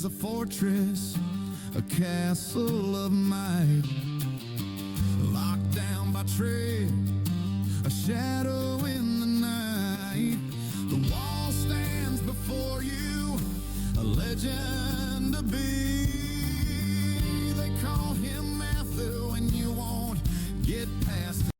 is a fortress, a castle of might, locked down by trade, a shadow in the night. The wall stands before you, a legend to be. They call him Matthew, and you won't get past it.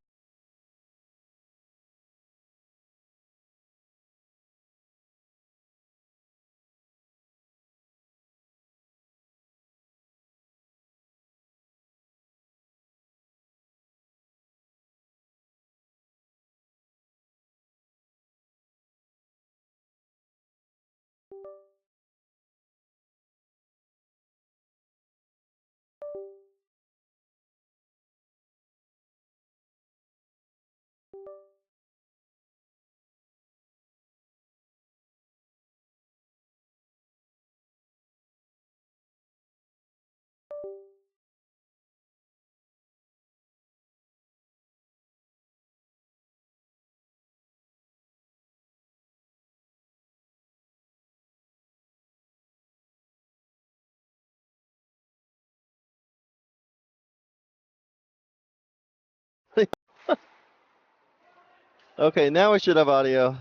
Okay, now we should have audio.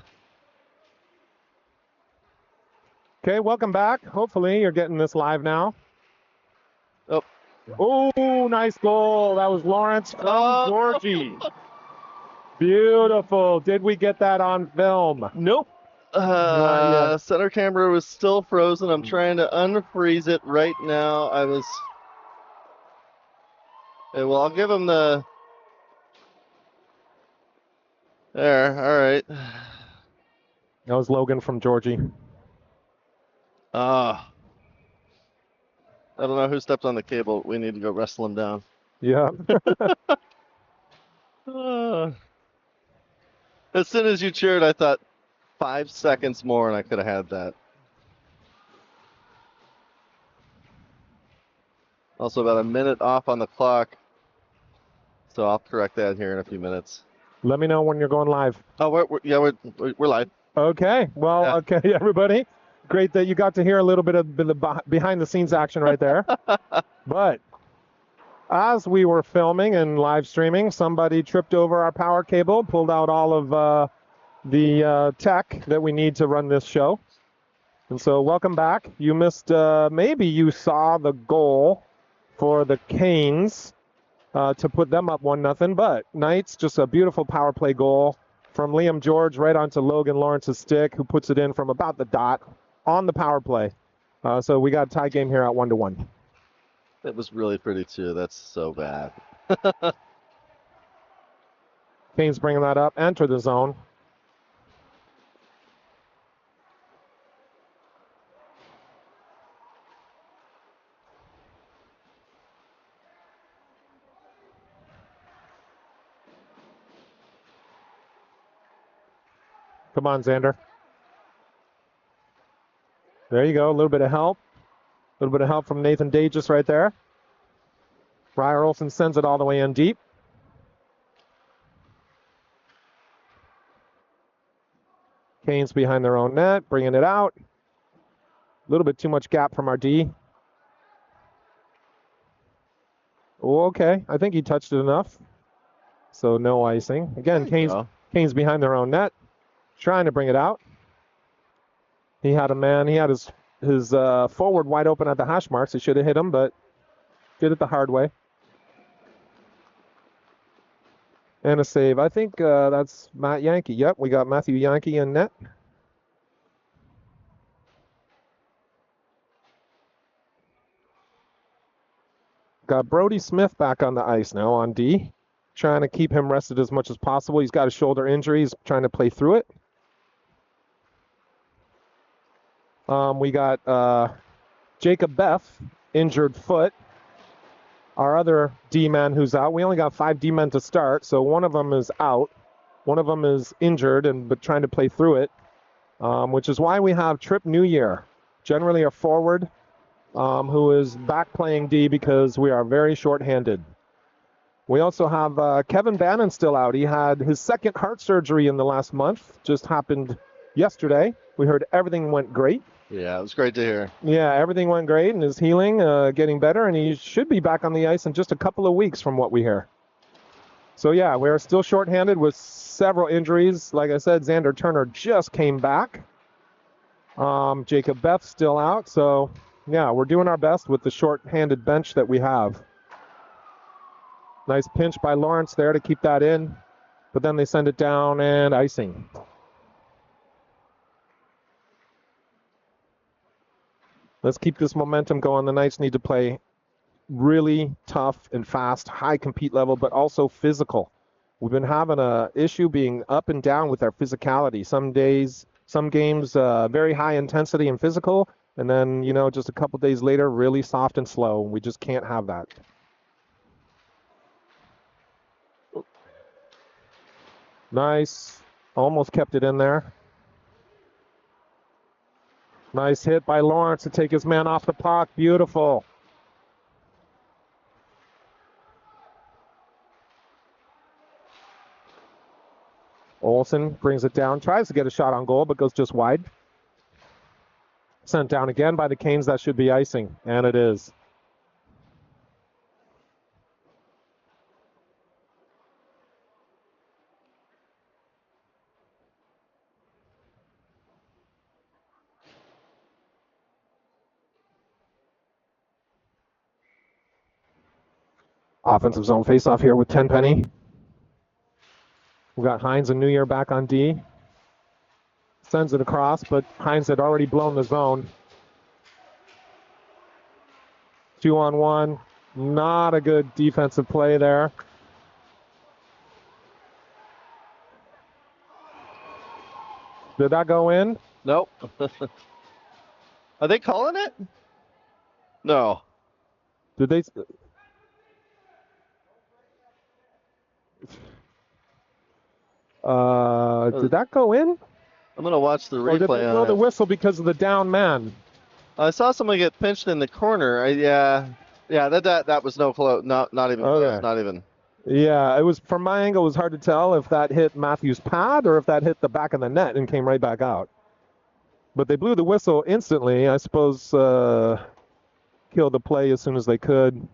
Okay, welcome back. Hopefully you're getting this live now. Oh. Oh, nice goal. That was Lawrence from Georgie. Beautiful. Did we get that on film? Nope. Center camera was still frozen. I'm trying to unfreeze it right now. Well, I'll give him the... There, all right. That was Logan from Georgie. I don't know who stepped on the cable. We need to go wrestle him down. Yeah. As soon as you cheered, I thought 5 seconds more and I could have had that. Also about a minute off on the clock. So I'll correct that here in a few minutes. Let me know when you're going live. Oh, we're live. Okay. Well, Yeah. Okay, everybody. Great that you got to hear a little bit of the behind-the-scenes action right there. But as we were filming and live streaming, somebody tripped over our power cable, pulled out all of the tech that we need to run this show. And so welcome back. You missed, maybe you saw the goal for the Canes to put them up 1-0, but Knights, just a beautiful power play goal from Liam George right onto Logan Lawrence's stick, who puts it in from about the dot on the power play. So we got a tie game here at 1-1. It was really pretty too. That's so bad. Canes bringing that up, enter the zone. Come on, Xander. There you go, a little bit of help. A little bit of help from Nathan Dages right there. Briar Olsen sends it all the way in deep. Canes behind their own net, bringing it out. A little bit too much gap from our D. Oh, okay, I think he touched it enough. So no icing. Again, Canes behind their own net, trying to bring it out. He had a man, he had his forward wide open at the hash marks. He should have hit him, but did it the hard way. And a save. I think that's Matt Yankee. Yep, we got Matthew Yankee in net. Got Brody Smith back on the ice now on D. Trying to keep him rested as much as possible. He's got a shoulder injury. He's trying to play through it. We got Jacob Beff, injured foot. Our other D-man who's out. We only got 5 D-men to start, so one of them is out. One of them is injured but trying to play through it, which is why we have Trip New Year, generally a forward who is back playing D because we are very short-handed. We also have Kevin Bannon still out. He had his second heart surgery in the last month, just happened yesterday. We heard everything went great. Yeah, it was great to hear. Yeah, everything went great and is healing, getting better, and he should be back on the ice in just a couple of weeks from what we hear. So, yeah, we're still shorthanded with several injuries. Like I said, Xander Turner just came back. Jacob Beth's still out. So, yeah, we're doing our best with the shorthanded bench that we have. Nice pinch by Lawrence there to keep that in. But then they send it down and icing. Let's keep this momentum going. The Knights need to play really tough and fast, high compete level, but also physical. We've been having a issue being up and down with our physicality. Some days, some games, very high intensity and physical, and then, just a couple days later, really soft and slow. We just can't have that. Nice. Almost kept it in there. Nice hit by Lawrence to take his man off the puck. Beautiful. Olsen brings it down, tries to get a shot on goal, but goes just wide. Sent down again by the Canes. That should be icing, and it is. Offensive zone faceoff here with Tenpenny. We've got Hines and New Year back on D. Sends it across, but Hines had already blown the zone. 2-on-1. Not a good defensive play there. Did that go in? Nope. Are they calling it? No. Did they? Did that go in? I'm gonna watch the Or did they replay blow on the it. whistle because of the down man? I saw someone get pinched in the corner. Yeah. That was no close. Not even close. Not even. Yeah, it was from my angle. It was hard to tell if that hit Matthews' pad or if that hit the back of the net and came right back out. But they blew the whistle instantly. I suppose killed the play as soon as they could.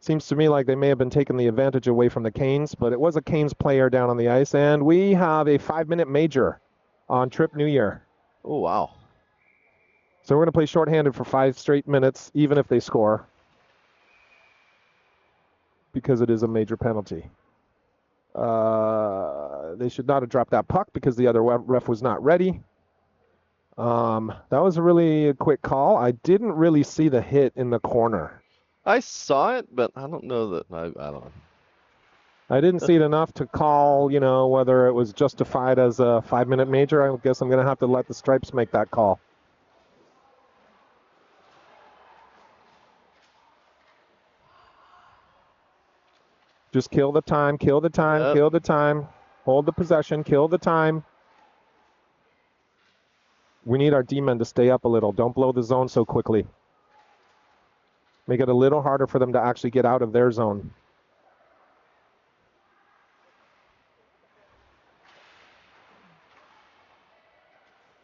Seems to me like they may have been taking the advantage away from the Canes, but it was a Canes player down on the ice, and we have a 5-minute major on Trip New Year. Oh, wow. So we're going to play shorthanded for 5 straight minutes, even if they score, because it is a major penalty. They should not have dropped that puck because the other ref was not ready. That was a really quick call. I didn't really see the hit in the corner. I saw it, but I don't know that. I don't know. I didn't see it enough to call, whether it was justified as a 5-minute major. I guess I'm going to have to let the Stripes make that call. Just kill the time, kill the time, kill the time. Hold the possession, kill the time. We need our D-men to stay up a little. Don't blow the zone so quickly. Make it a little harder for them to actually get out of their zone.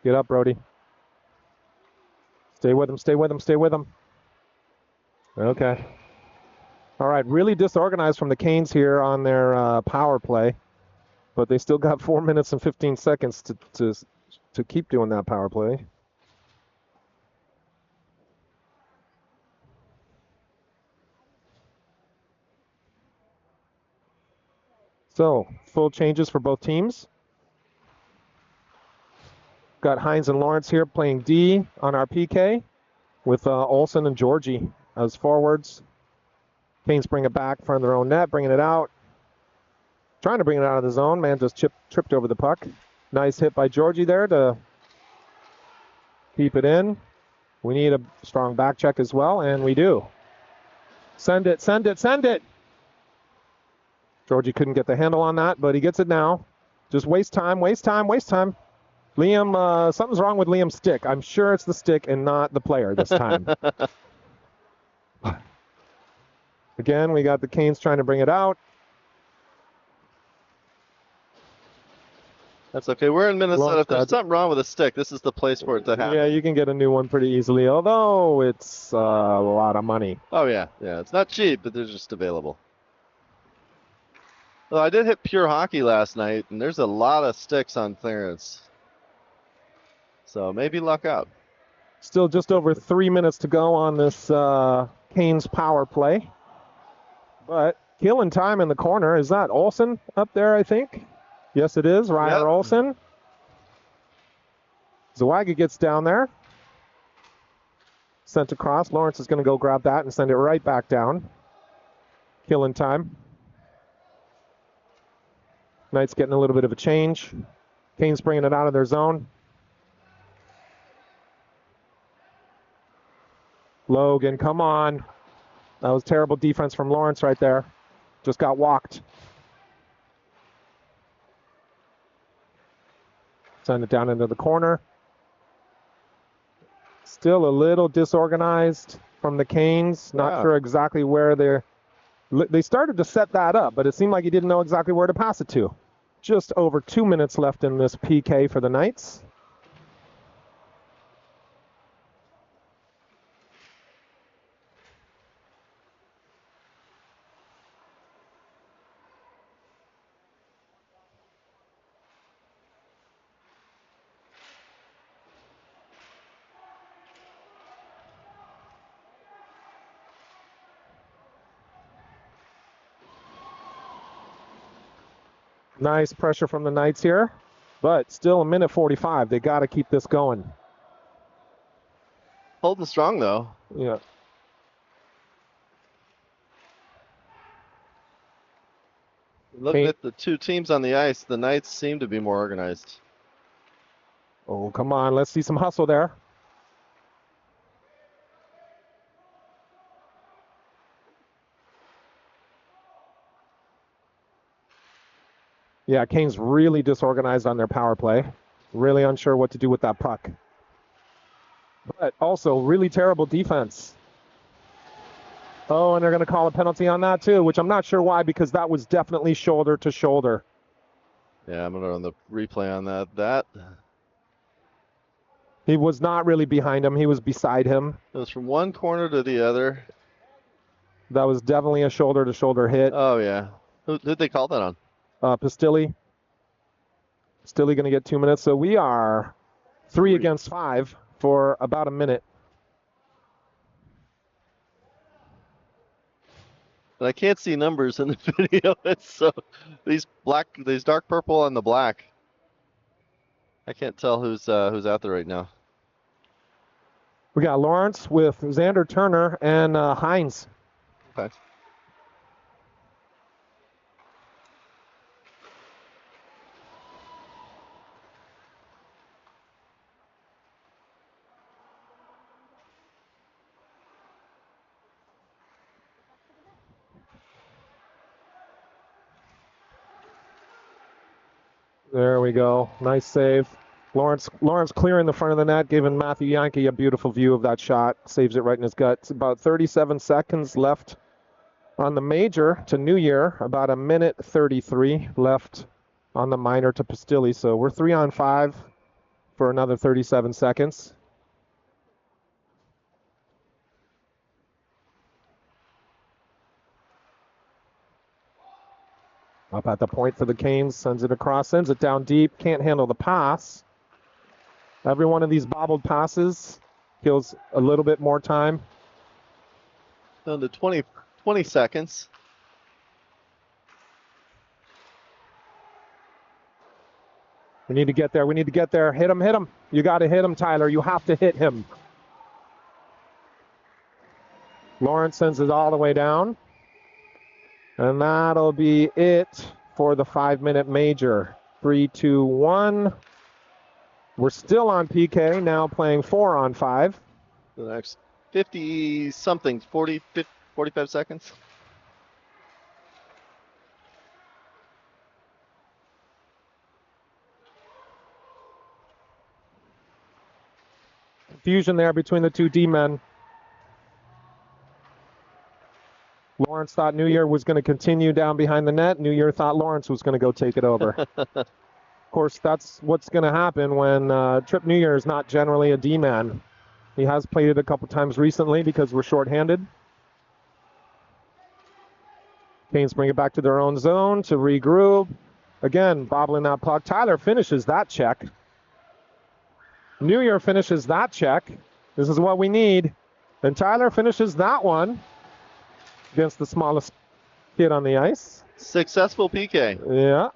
Get up, Brody. Stay with him, stay with him, stay with him. Okay. All right, really disorganized from the Canes here on their power play. But they still got 4 minutes and 15 seconds to keep doing that power play. So, full changes for both teams. Got Hines and Lawrence here playing D on our PK with Olsen and Georgie as forwards. Canes bring it back from their own net, bringing it out. Trying to bring it out of the zone. Man just tripped over the puck. Nice hit by Georgie there to keep it in. We need a strong back check as well, and we do. Send it, send it, send it! Georgie couldn't get the handle on that, but he gets it now. Just waste time, waste time, waste time. Liam, something's wrong with Liam's stick. I'm sure it's the stick and not the player this time. Again, we got the Canes trying to bring it out. That's okay. We're in Minnesota. Launch If there's pad. something wrong with a stick, this is the place for it to happen. Yeah, you can get a new one pretty easily, although it's a lot of money. Oh, yeah. Yeah, it's not cheap, but they're just available. Well, I did hit Pure Hockey last night, and there's a lot of sticks on clearance. So maybe luck out. Still just over 3 minutes to go on this Canes power play. But killing time in the corner. Is that Olsen up there, I think? Yes, it is. Ryder Yep. Olsen. Zwaga gets down there. Sent across. Lawrence is going to go grab that and send it right back down. Killing time. Knights getting a little bit of a change. Canes bringing it out of their zone. Logan, come on. That was terrible defense from Lawrence right there. Just got walked. Send it down into the corner. Still a little disorganized from the Canes. Not sure exactly where they started to set that up, but it seemed like he didn't know exactly where to pass it to. Just over 2 minutes left in this PK for the Knights. Nice pressure from the Knights here, but still a minute 45. They got to keep this going. Holding strong, though. Yeah. Looking at the two teams on the ice, the Knights seem to be more organized. Oh, come on. Let's see some hustle there. Yeah, Canes really disorganized on their power play. Really unsure what to do with that puck. But also really terrible defense. Oh, and they're going to call a penalty on that too, which I'm not sure why, because that was definitely shoulder to shoulder. Yeah, I'm going to run the replay on that. He was not really behind him. He was beside him. It was from one corner to the other. That was definitely a shoulder to shoulder hit. Oh, yeah. Who'd they call that on? Pistilli. Pistilli going to get 2 minutes. So we are 3 against 5 for about a minute. But I can't see numbers in the video. It's so these dark purple and the black. I can't tell who's out there right now. We got Lawrence with Xander Turner and Hines. Okay. There we go. Nice save. Lawrence clearing the front of the net, giving Matthew Yankee a beautiful view of that shot. Saves it right in his gut. It's about 37 seconds left on the major to New Year. About a minute 33 left on the minor to Pistilli. So we're 3 on 5 for another 37 seconds. Up at the point for the Canes, sends it across, sends it down deep, can't handle the pass. Every one of these bobbled passes kills a little bit more time. Down to 20 seconds. We need to get there. We need to get there. Hit him. You got to hit him, Tyler. You have to hit him. Lawrence sends it all the way down. And that'll be it for the 5-minute major. 3, 2, 1. We're still on PK, now playing 4 on 5. The next 50-something, 45 seconds. Confusion there between the two D-men. Lawrence thought New Year was going to continue down behind the net. New Year thought Lawrence was going to go take it over. Of course, that's what's going to happen when Trip New Year is not generally a D-man. He has played it a couple times recently because we're shorthanded. Canes bring it back to their own zone to regroup. Again, bobbling that puck. Tyler finishes that check. New Year finishes that check. This is what we need. And Tyler finishes that one against the smallest kid on the ice. Successful PK. Yeah.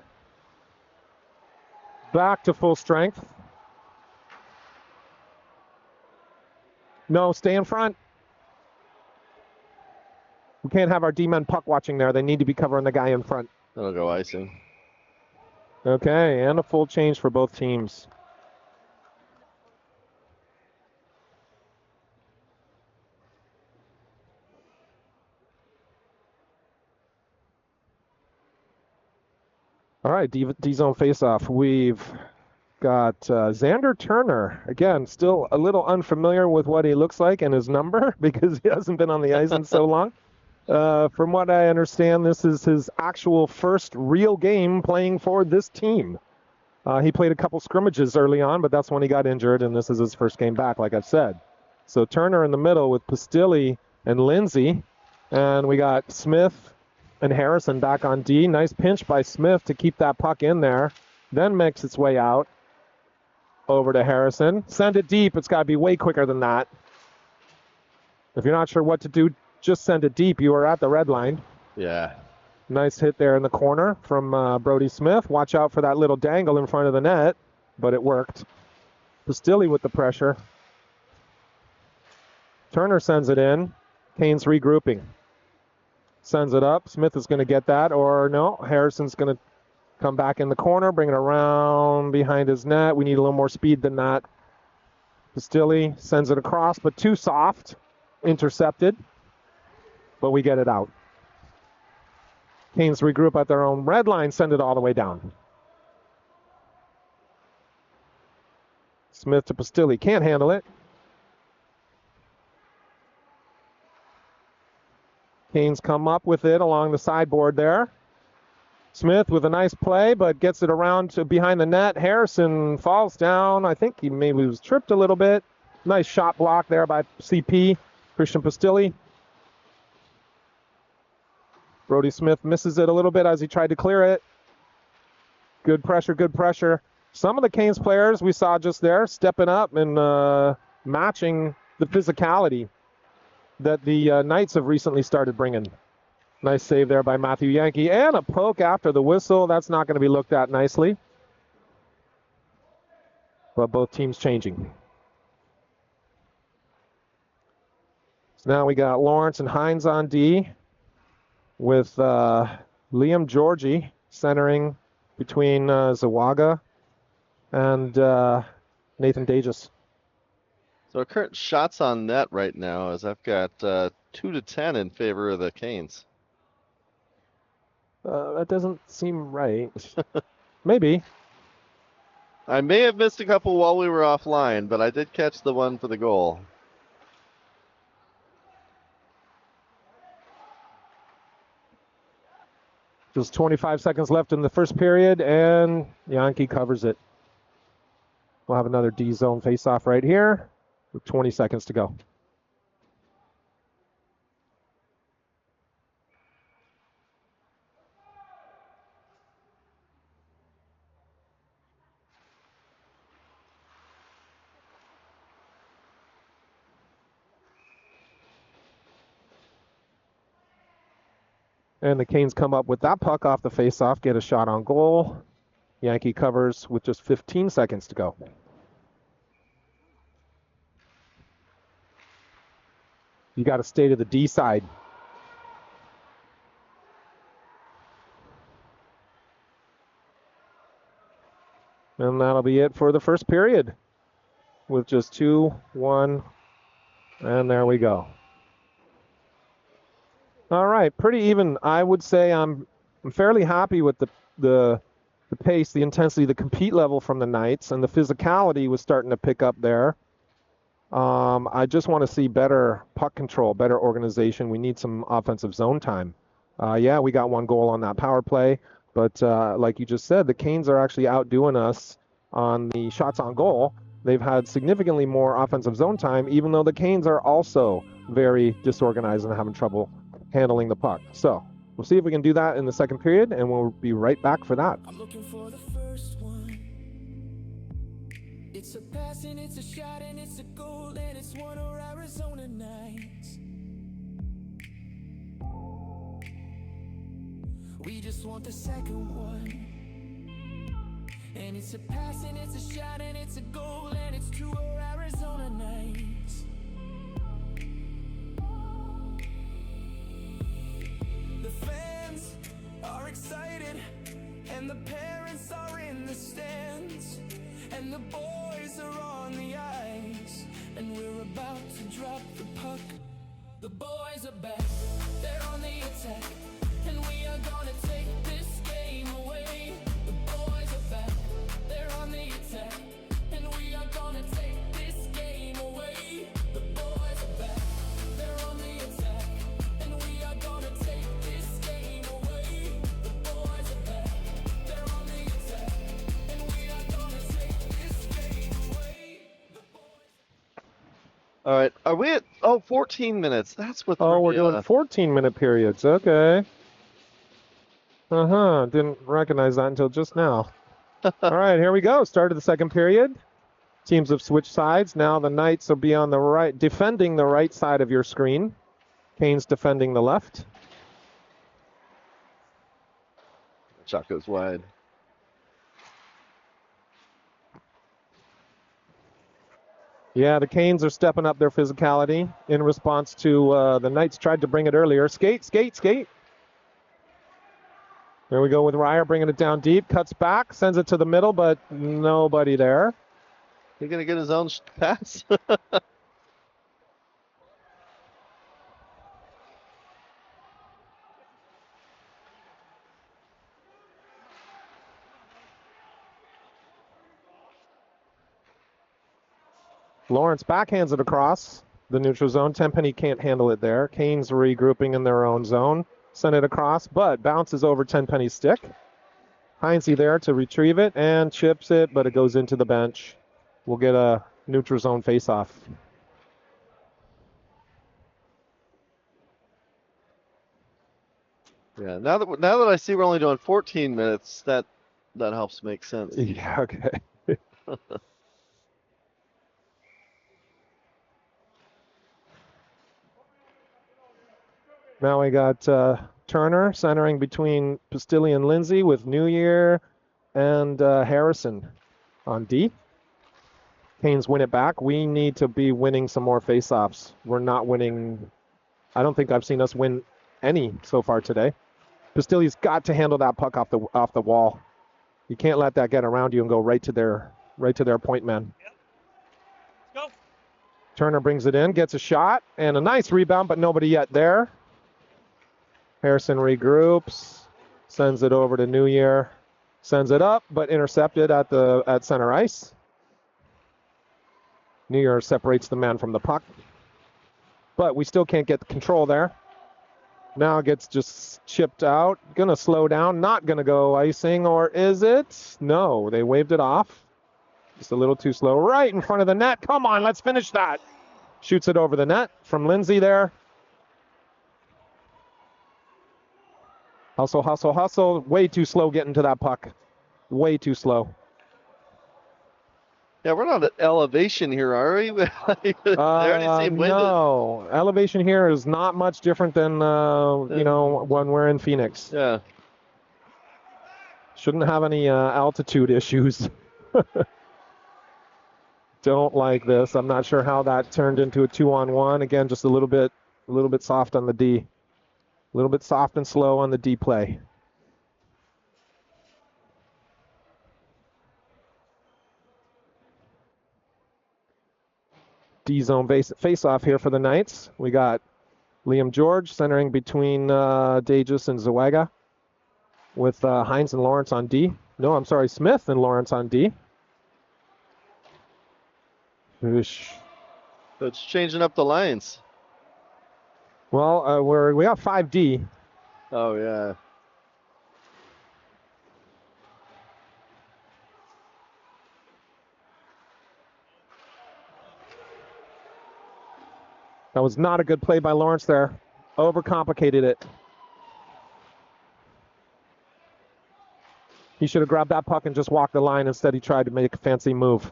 Back to full strength. No, stay in front. We can't have our D-men puck watching there. They need to be covering the guy in front. That'll go icing. Okay, and a full change for both teams. All right, D-zone face-off. We've got Xander Turner. Again, still a little unfamiliar with what he looks like and his number because he hasn't been on the ice in so long. From what I understand, this is his actual first real game playing for this team. He played a couple scrimmages early on, but that's when he got injured, and this is his first game back, like I've said. So Turner in the middle with Pastilli and Lindsay, and we got Smith and Harrison back on D. Nice pinch by Smith to keep that puck in there. Then makes its way out over to Harrison. Send it deep. It's got to be way quicker than that. If you're not sure what to do, just send it deep. You are at the red line. Yeah. Nice hit there in the corner from Brody Smith. Watch out for that little dangle in front of the net, but it worked. Pastilli with the pressure. Turner sends it in. Canes regrouping. Sends it up. Smith is going to get that, or no, Harrison's going to come back in the corner, bring it around behind his net. We need a little more speed than that. Pastilli sends it across, but too soft. Intercepted, but we get it out. Canes regroup at their own red line, send it all the way down. Smith to Pastilli, can't handle it. Canes come up with it along the sideboard there. Smith with a nice play, but gets it around to behind the net. Harrison falls down. I think he maybe was tripped a little bit. Nice shot block there by CP, Christian Pastilli. Brody Smith misses it a little bit as he tried to clear it. Good pressure, good pressure. Some of the Canes players we saw just there stepping up and matching the physicality that the Knights have recently started bringing. Nice save there by Matthew Yankee. And a poke after the whistle. That's not going to be looked at nicely. But both teams changing. So now we got Lawrence and Hines on D with Liam Georgie centering between Zawaga and Nathan Dages. So our current shots on net right now is I've got 2-10 in favor of the Canes. That doesn't seem right. Maybe. I may have missed a couple while we were offline, but I did catch the one for the goal. Just 25 seconds left in the first period, and Yankee covers it. We'll have another D-zone face-off right here with 20 seconds to go. And the Canes come up with that puck off the face-off, get a shot on goal. Yankee covers with just 15 seconds to go. You got to stay to the D side. And that'll be it for the first period with just 2-1. And there we go. All right, pretty even. I would say I'm fairly happy with the pace, the intensity, the compete level from the Knights, and the physicality was starting to pick up there. I just want to see better puck control, better organization. We need some offensive zone time. Yeah, we got one goal on that power play. But like you just said, the Canes are actually outdoing us on the shots on goal. They've had significantly more offensive zone time, even though the Canes are also very disorganized and having trouble handling the puck. So we'll see if we can do that in the second period, and we'll be right back for that. I'm looking for the first one. It's a pass and it's a shot and it's a goal and it's one of Arizona nights. We just want the second one. And it's a pass and it's a shot and it's a goal and it's two of Arizona nights. The fans are excited and the parents are in the stands and the boys are on the ice and we're about to drop the puck. The boys are back, they're on the attack and we are gonna take this game away. The boys are back, they're on the attack and we are gonna take this game away. The boys are back, they're on the attack and we are gonna take this game away. The boys are back, they're on the attack and we are gonna take this game away. The boys. All right, are we at 14 minutes? That's what. Oh, we're doing 14-minute periods. Okay. Didn't recognize that until just now. All right, here we go. Start of the second period. Teams have switched sides. Now the Knights will be on the right, defending the right side of your screen. Canes defending the left. Shot goes wide. Yeah, the Canes are stepping up their physicality in response to the Knights tried to bring it earlier. Skate, skate, skate. There we go with Ryer bringing it down deep. Cuts back, sends it to the middle, but nobody there. He gonna get his own pass? Lawrence backhands it across the neutral zone. Tenpenny can't handle it there. Canes regrouping in their own zone. Send it across, but bounces over Tenpenny's stick. Heinze there to retrieve it and chips it, but it goes into the bench. We'll get a neutral zone faceoff. Yeah. Now that I see we're only doing 14 minutes, that helps make sense. Yeah. Okay. Now we got Turner centering between Pastilli and Lindsay with New Year and Harrison on D. Canes win it back. We need to be winning some more faceoffs. We're not winning. I don't think I've seen us win any so far today. Pastilli's got to handle that puck off the wall. You can't let that get around you and go right to their point man. Go. Turner brings it in, gets a shot, and a nice rebound, but nobody yet there. Harrison regroups, sends it over to New Year, sends it up, but intercepted at center ice. New Year separates the man from the puck, but we still can't get the control there. Now it gets just chipped out. Gonna slow down, not gonna go icing, or is it? No, they waved it off. Just a little too slow. Right in front of the net. Come on, let's finish that. Shoots it over the net from Lindsay there. Hustle, hustle, hustle. Way too slow getting to that puck. Way too slow. Yeah, we're not at elevation here, are we? They already seem winded. No, elevation here is not much different than when we're in Phoenix. Yeah. Shouldn't have any altitude issues. Don't like this. I'm not sure how that turned into a 2-on-1. Again, just a little bit soft on the D. A little bit soft and slow on the D play. D-zone face-off here for the Knights. We got Liam George centering between Dagis and Zawaga with Heinz and Lawrence on D. No, I'm sorry, Smith and Lawrence on D. Oosh. So it's changing up the lines. Well, we got 5D. Oh, yeah. That was not a good play by Lawrence there. Overcomplicated it. He should have grabbed that puck and just walked the line. Instead, he tried to make a fancy move.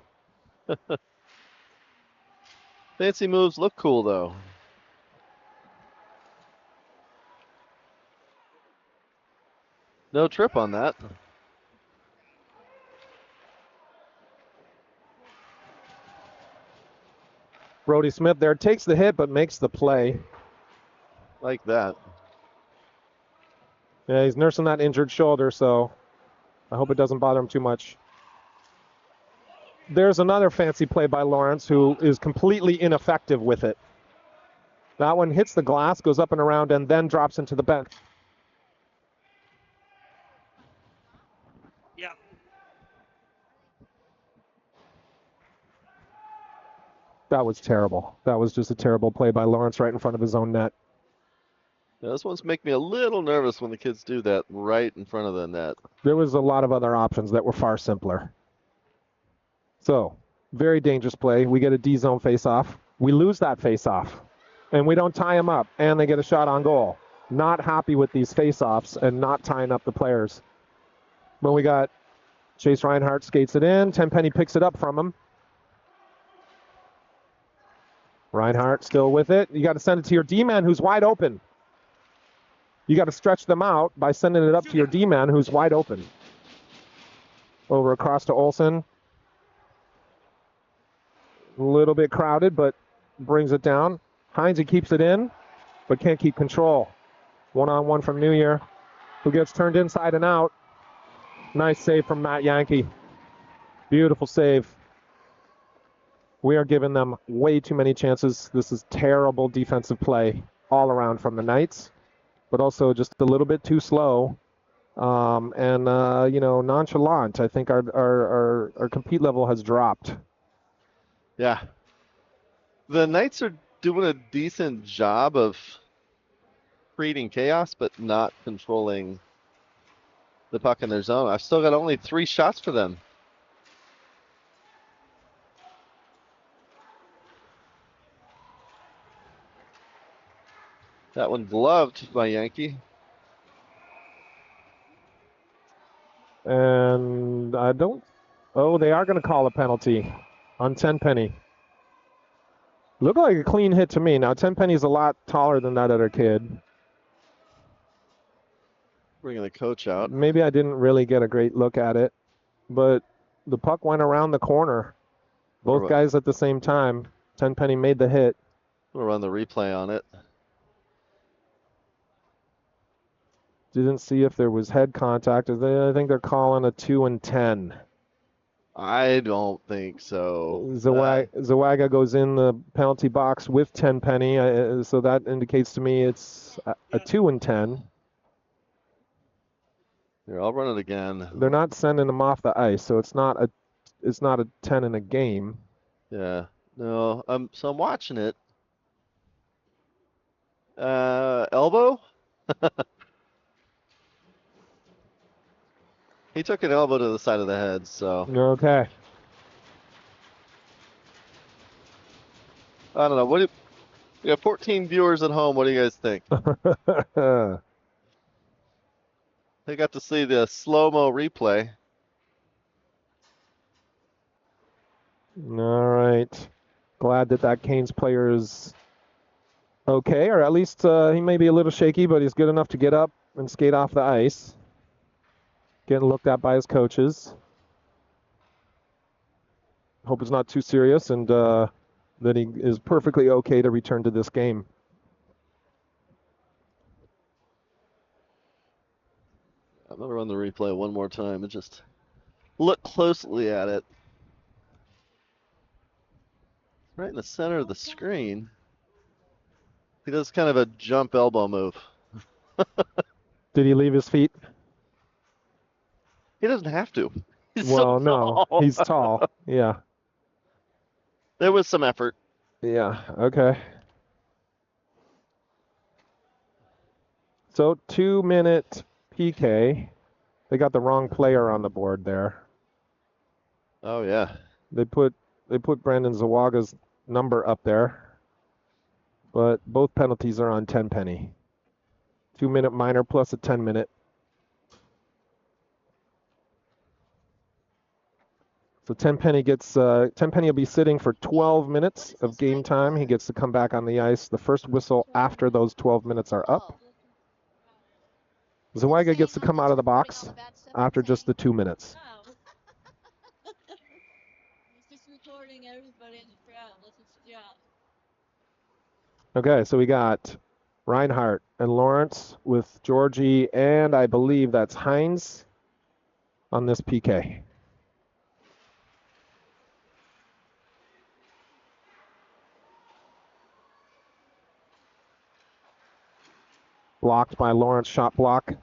Fancy moves look cool, though. No trip on that. Brody Smith there takes the hit but makes the play. Like that. Yeah, he's nursing that injured shoulder, so I hope it doesn't bother him too much. There's another fancy play by Lawrence who is completely ineffective with it. That one hits the glass, goes up and around, and then drops into the bench. Yeah. That was terrible. That was just a terrible play by Lawrence right in front of his own net. Yeah, those ones make me a little nervous when the kids do that right in front of the net. There was a lot of other options that were far simpler. So, very dangerous play. We get a D-zone face-off. We lose that face-off, and we don't tie him up, and they get a shot on goal. Not happy with these face-offs and not tying up the players. But we got Chase Reinhardt skates it in. Tenpenny picks it up from him. Reinhardt still with it. You got to send it to your D-man who's wide open. You got to stretch them out by sending it up to your D-man who's wide open. Over across to Olsen. A little bit crowded, but brings it down. Heinze keeps it in, but can't keep control. One-on-one from New Year, who gets turned inside and out. Nice save from Matt Yankee. Beautiful save. We are giving them way too many chances. This is terrible defensive play all around from the Knights, but also just a little bit too slow and nonchalant. I think our compete level has dropped. Yeah. The Knights are doing a decent job of creating chaos, but not controlling the puck in their zone. I've still got only 3 shots for them. That one gloved by Yankee. And I don't... Oh, they are going to call a penalty on Tenpenny. Looked like a clean hit to me. Now, Tenpenny's a lot taller than that other kid. Bringing the coach out. Maybe I didn't really get a great look at it, but the puck went around the corner. Both guys at the same time. Tenpenny made the hit. We'll run the replay on it. Didn't see if there was head contact. I think they're calling a 2 and 10. I don't think so. Zawaga goes in the penalty box with Tenpenny, so that indicates to me it's a 2 and 10. Here, I'll run it again. They're not sending him off the ice, so it's not a 10 in a game. Yeah. No. So I'm watching it. Elbow? He took an elbow to the side of the head, so. Okay. I don't know. We got 14 viewers at home. What do you guys think? They got to see the slow-mo replay. All right. Glad that Canes player is okay, or at least he may be a little shaky, but he's good enough to get up and skate off the ice. Getting looked at by his coaches. Hope it's not too serious and that he is perfectly okay to return to this game. I'm going to run the replay one more time and just look closely at it. Right in the center of the screen. He does kind of a jump elbow move. Did he leave his feet? He doesn't have to. He's well, so no, tall. he's tall. Yeah. There was some effort. Yeah, okay. So 2-minute PK. They got the wrong player on the board there. Oh yeah. They put Brandon Zawaga's number up there. but both penalties are on 10 penny. 2-minute minor plus a 10-minute. So 10 penny gets 10 penny will be sitting for 12 minutes of game time. He gets to come back on the ice. The first whistle after those 12 minutes are up. Zweig gets to come out of the box after just the 2 minutes. He's just recording everybody in the crowd. That's his job. Okay, so we got Reinhardt and Lawrence with Georgie, and I believe that's Hines on this PK. Blocked by Lawrence, shot block.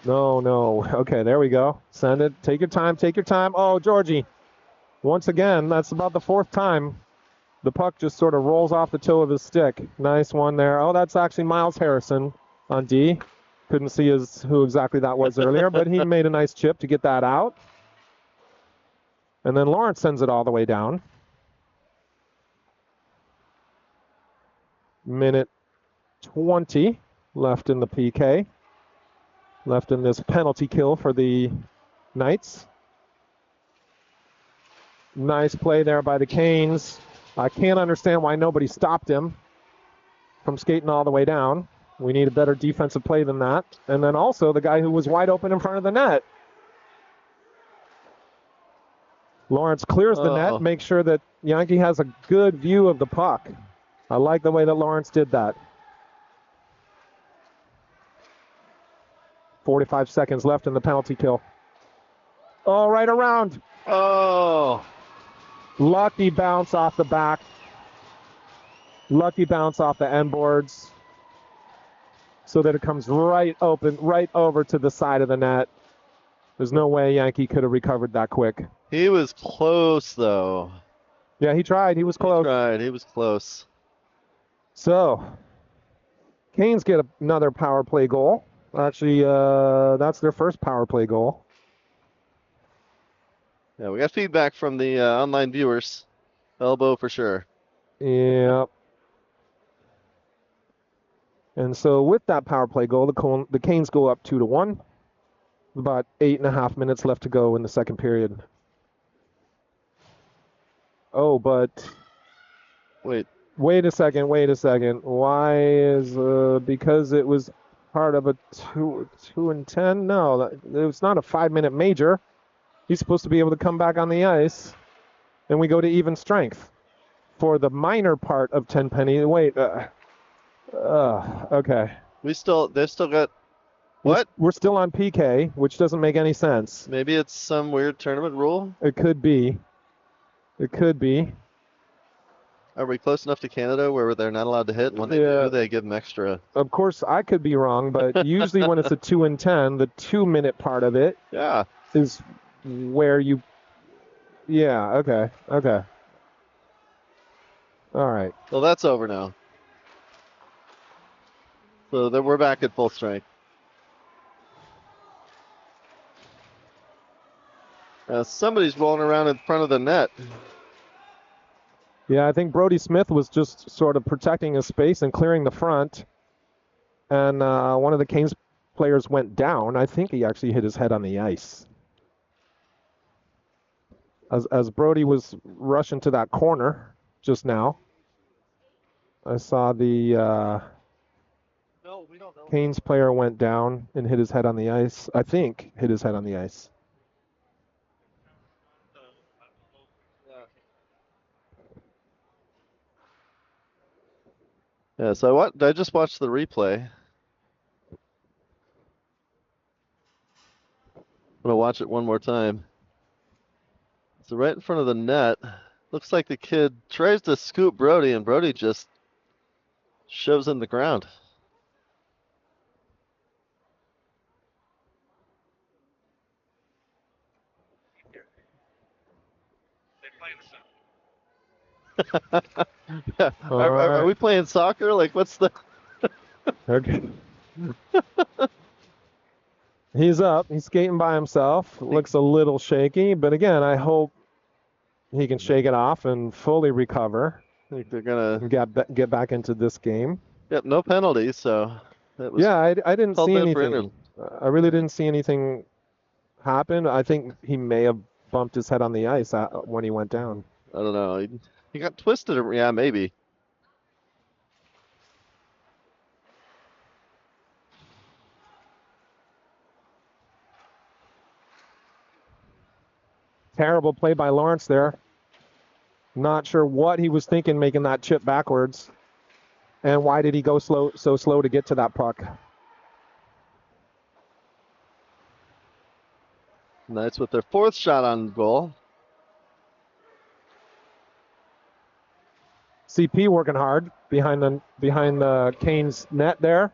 No. Okay, there we go. Send it. Take your time. Take your time. Oh, Georgie. Once again, that's about the 4th time. The puck just sort of rolls off the toe of his stick. Nice one there. Oh, that's actually Miles Harrison on D. Couldn't see who exactly that was earlier, but he made a nice chip to get that out. And then Lawrence sends it all the way down. Minute 20 left in the PK. Left in this penalty kill for the Knights. Nice play there by the Canes. I can't understand why nobody stopped him from skating all the way down. We need a better defensive play than that. And then also the guy who was wide open in front of the net. Lawrence clears the net, makes sure that Yankee has a good view of the puck. I like the way that Lawrence did that. 45 seconds left in the penalty kill. Oh, right around. Oh. Lucky bounce off the back. Lucky bounce off the end boards so that it comes right open, right over to the side of the net. There's no way Yankee could have recovered that quick. He was close, though. Yeah, he tried. He was close. He was close. So, Canes get another power play goal. Actually, that's their first power play goal. Yeah, we got feedback from the online viewers. Elbow for sure. Yeah. And so with that power play goal, the Canes go up 2-1. About 8.5 minutes left to go in the second period. Oh, but wait a second. Why is because it was part of a 2-10? No, it was not a 5-minute major. He's supposed to be able to come back on the ice, and we go to even strength for the minor part of 10 penny. Wait, okay. They've still got what? We're still on PK, which doesn't make any sense. Maybe it's some weird tournament rule. It could be. Are we close enough to Canada where they're not allowed to hit? When they do, they give them extra. Of course, I could be wrong, but usually when it's a 2-10, the 2-minute part of it is where you. Yeah. Okay. All right. Well, that's over now. So then we're back at full strength. Somebody's rolling around in front of the net. Yeah, I think Brody Smith was just sort of protecting his space and clearing the front. And one of the Canes players went down. I think he actually hit his head on the ice. As Brody was rushing to that corner just now, I saw the Canes player went down and hit his head on the ice. I think hit his head on the ice. Yeah, so I just watched the replay. I'm going to watch it one more time. So right in front of the net, looks like the kid tries to scoop Brody, and Brody just shoves him the ground. Yeah. Are we playing soccer? Like, what's the... Okay. He's up. He's skating by himself. Looks a little shaky, but again, I hope he can shake it off and fully recover. I think they're gonna get back into this game. Yep, no penalties, so that was Yeah, I didn't called see then for anything. I really didn't see anything happen. I think he may have bumped his head on the ice when he went down. I don't know. He got twisted. Yeah, maybe. Terrible play by Lawrence there. Not sure what he was thinking making that chip backwards. And why did he go so slow to get to that puck? Knights with their 4th shot on goal. CP working hard behind the Canes net there.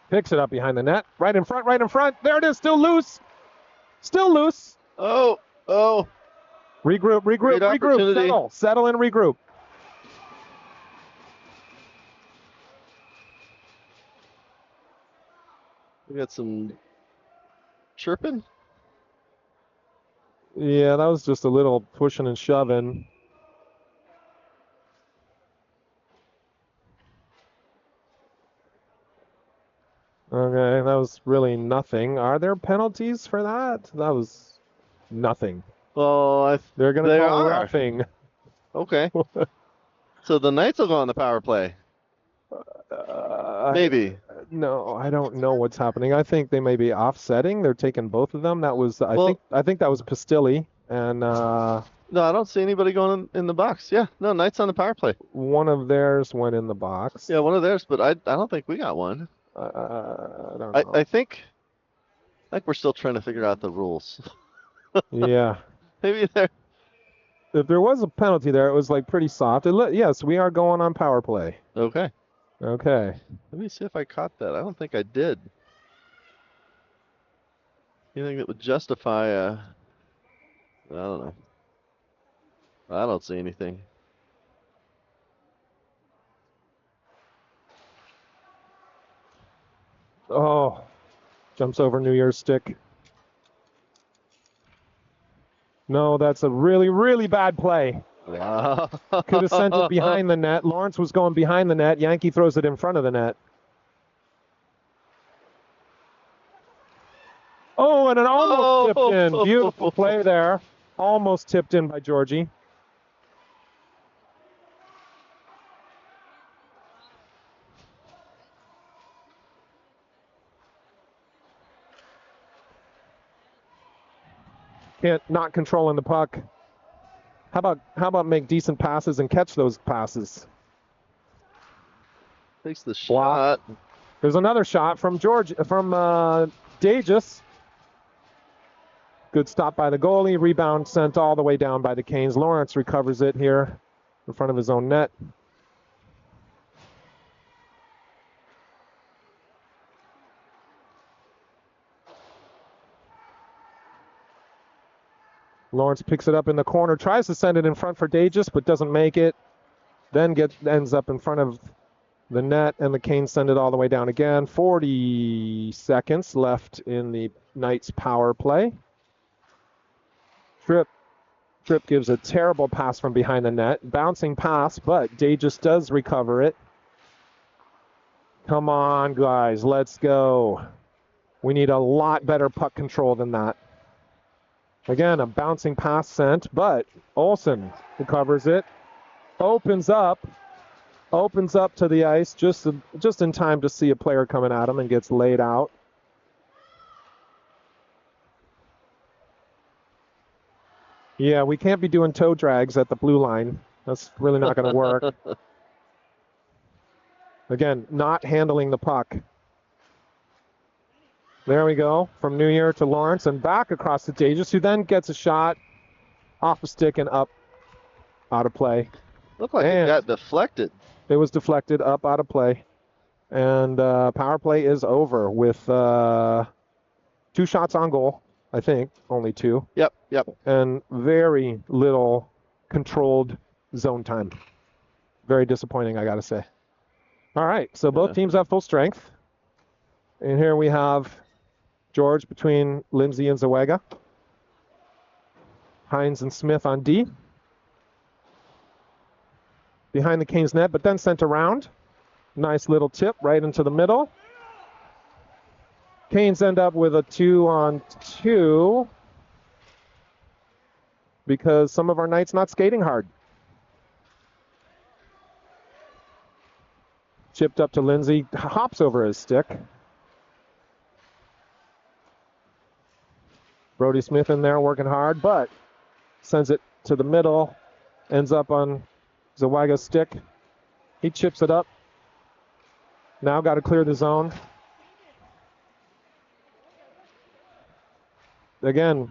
Picks it up behind the net. Right in front, right in front. There it is, still loose. Still loose. Oh. Regroup, settle and regroup. We got some chirping. Yeah, that was just a little pushing and shoving. Okay, that was really nothing. Are there penalties for that? That was nothing. Well, they're going to call roughing. Okay. So the Knights will go on the power play. Maybe. No, I don't know what's happening. I think they may be offsetting. They're taking both of them. That was I think that was Pastilli and no, I don't see anybody going in the box. Yeah, no, Knights on the power play. One of theirs went in the box. Yeah, one of theirs, but I don't think we got one. I don't know. I think we're still trying to figure out the rules. Yeah. Maybe there. If there was a penalty there, it was like pretty soft. Yes, we are going on power play. Okay. Okay. Let me see if I caught that. I don't think I did. Anything that would justify I don't know. I don't see anything. Oh, jumps over New Year's stick. No, that's a really, really bad play. Wow. Could have sent it behind the net. Lawrence was going behind the net. Yankee throws it in front of the net. Oh, and it almost tipped in. Beautiful play there. Almost tipped in by Georgie. Not controlling the puck. How about make decent passes and catch those passes? Takes the shot. There's another shot from Dagus. Good stop by the goalie. Rebound sent all the way down by the Canes. Lawrence recovers it here in front of his own net. Lawrence picks it up in the corner, tries to send it in front for Dagus, but doesn't make it. Then ends up in front of the net, and the Canes send it all the way down again. 40 seconds left in the Knights power play. Tripp gives a terrible pass from behind the net. Bouncing pass, but Dagus does recover it. Come on, guys, let's go. We need a lot better puck control than that. Again, a bouncing pass sent, but Olsen recovers it. Opens up to the ice just in time to see a player coming at him and gets laid out. Yeah, we can't be doing toe drags at the blue line. That's really not going to work. Again, not handling the puck. There we go, from New Year to Lawrence and back across to Dagus, who then gets a shot off a stick and up, out of play. Looked like it got deflected. It was deflected, up, out of play. And power play is over with 2 shots on goal I think, only 2. Yep, yep. And very little controlled zone time. Very disappointing, I got to say. All right, so both Yeah. teams have full strength. And here we have George between Lindsay and Zawega. Hines and Smith on D. Behind the Canes net, but then sent around. Nice little tip right into the middle. Canes end up with a 2-on-2 because some of our Knights not skating hard. Chipped up to Lindsay, hops over his stick. Brody Smith in there working hard, but sends it to the middle. Ends up on Zawaga's stick. He chips it up. Now got to clear the zone. Again,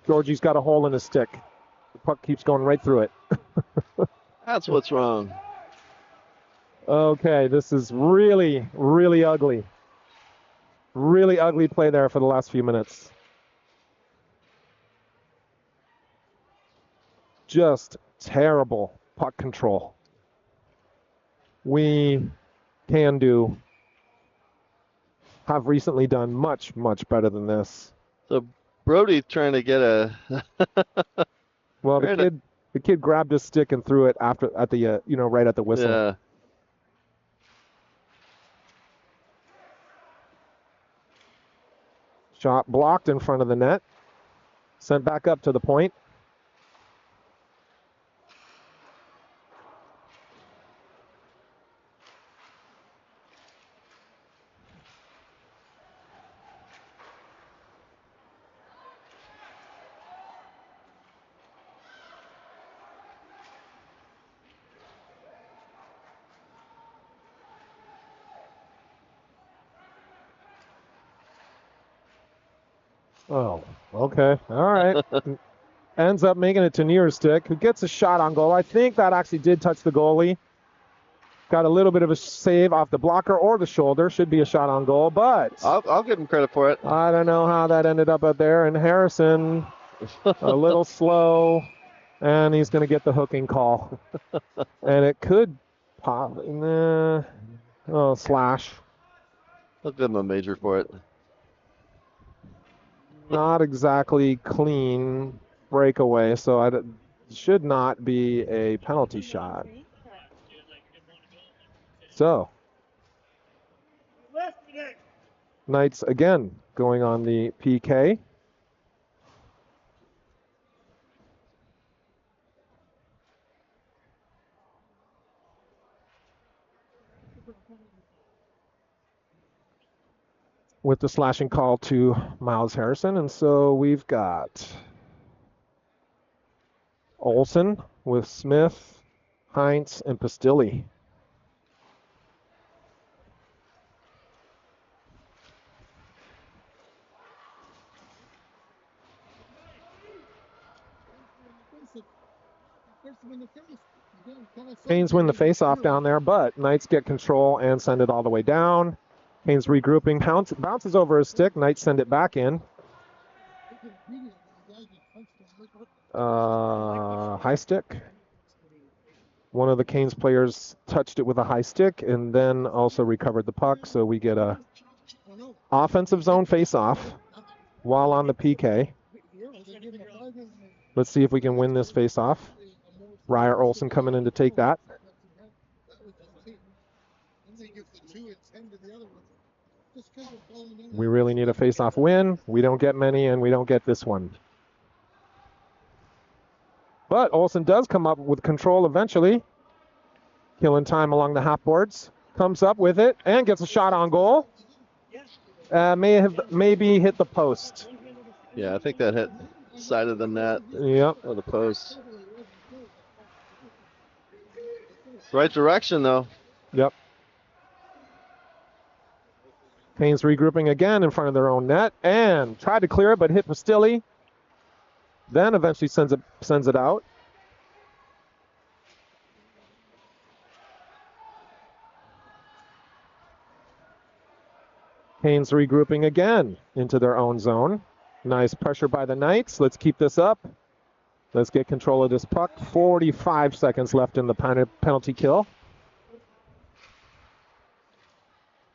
Georgie's got a hole in his stick. The puck keeps going right through it. That's what's wrong. Okay, this is really, really ugly. Really ugly play there for the last few minutes. Just terrible puck control. We have recently done much, much better than this. So Brody trying to get a. Well, the kid grabbed his stick and threw it right at the whistle. Yeah. Shot blocked in front of the net. Sent back up to the point. Oh, okay. All right. Ends up making it to near stick, who gets a shot on goal. I think that actually did touch the goalie. Got a little bit of a save off the blocker or the shoulder. Should be a shot on goal, but I'll give him credit for it. I don't know how that ended up out there. And Harrison, a little slow, and he's going to get the hooking call. And it could pop. Slash. I'll give him a major for it. Not exactly clean breakaway, so it should not be a penalty shot. So, Knights again going on the PK. With the slashing call to Miles Harrison. And so we've got Olsen with Smith, Heinz, and Pastilli. Canes win the face-off down there, but Knights get control and send it all the way down. Canes regrouping, bounces over his stick. Knights send it back in. High stick. One of the Canes players touched it with a high stick and then also recovered the puck, so we get a offensive zone face-off while on the PK. Let's see if we can win this face-off. Ryer Olsen coming in to take that. We really need a face-off win. We don't get many, and we don't get this one. But Olsen does come up with control eventually. Killing time along the half boards. Comes up with it and gets a shot on goal. Maybe hit the post. Yeah, I think that hit side of the net. Yep. Or the post. Right direction, though. Yep. Canes regrouping again in front of their own net and tried to clear it, but hit Pastilli. Then eventually sends it out. Canes regrouping again into their own zone. Nice pressure by the Knights. Let's keep this up. Let's get control of this puck. 45 seconds left in the penalty kill.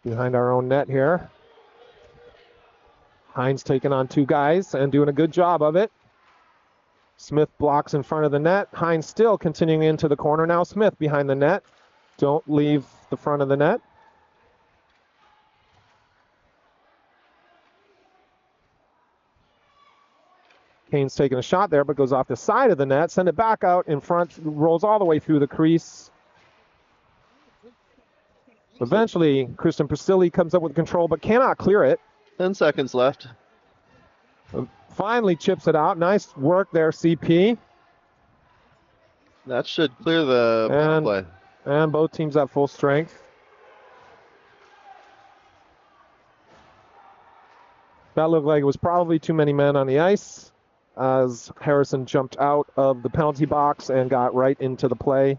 Behind our own net here. Hines taking on 2 guys and doing a good job of it. Smith blocks in front of the net. Hines still continuing into the corner. Now Smith behind the net. Don't leave the front of the net. Kane's taking a shot there, but goes off the side of the net. Send it back out in front. Rolls all the way through the crease. Eventually, Christian Priscilli comes up with control, but cannot clear it. 10 seconds left. Finally chips it out. Nice work there, CP. That should clear the power play. And both teams at full strength. That looked like it was probably too many men on the ice as Harrison jumped out of the penalty box and got right into the play.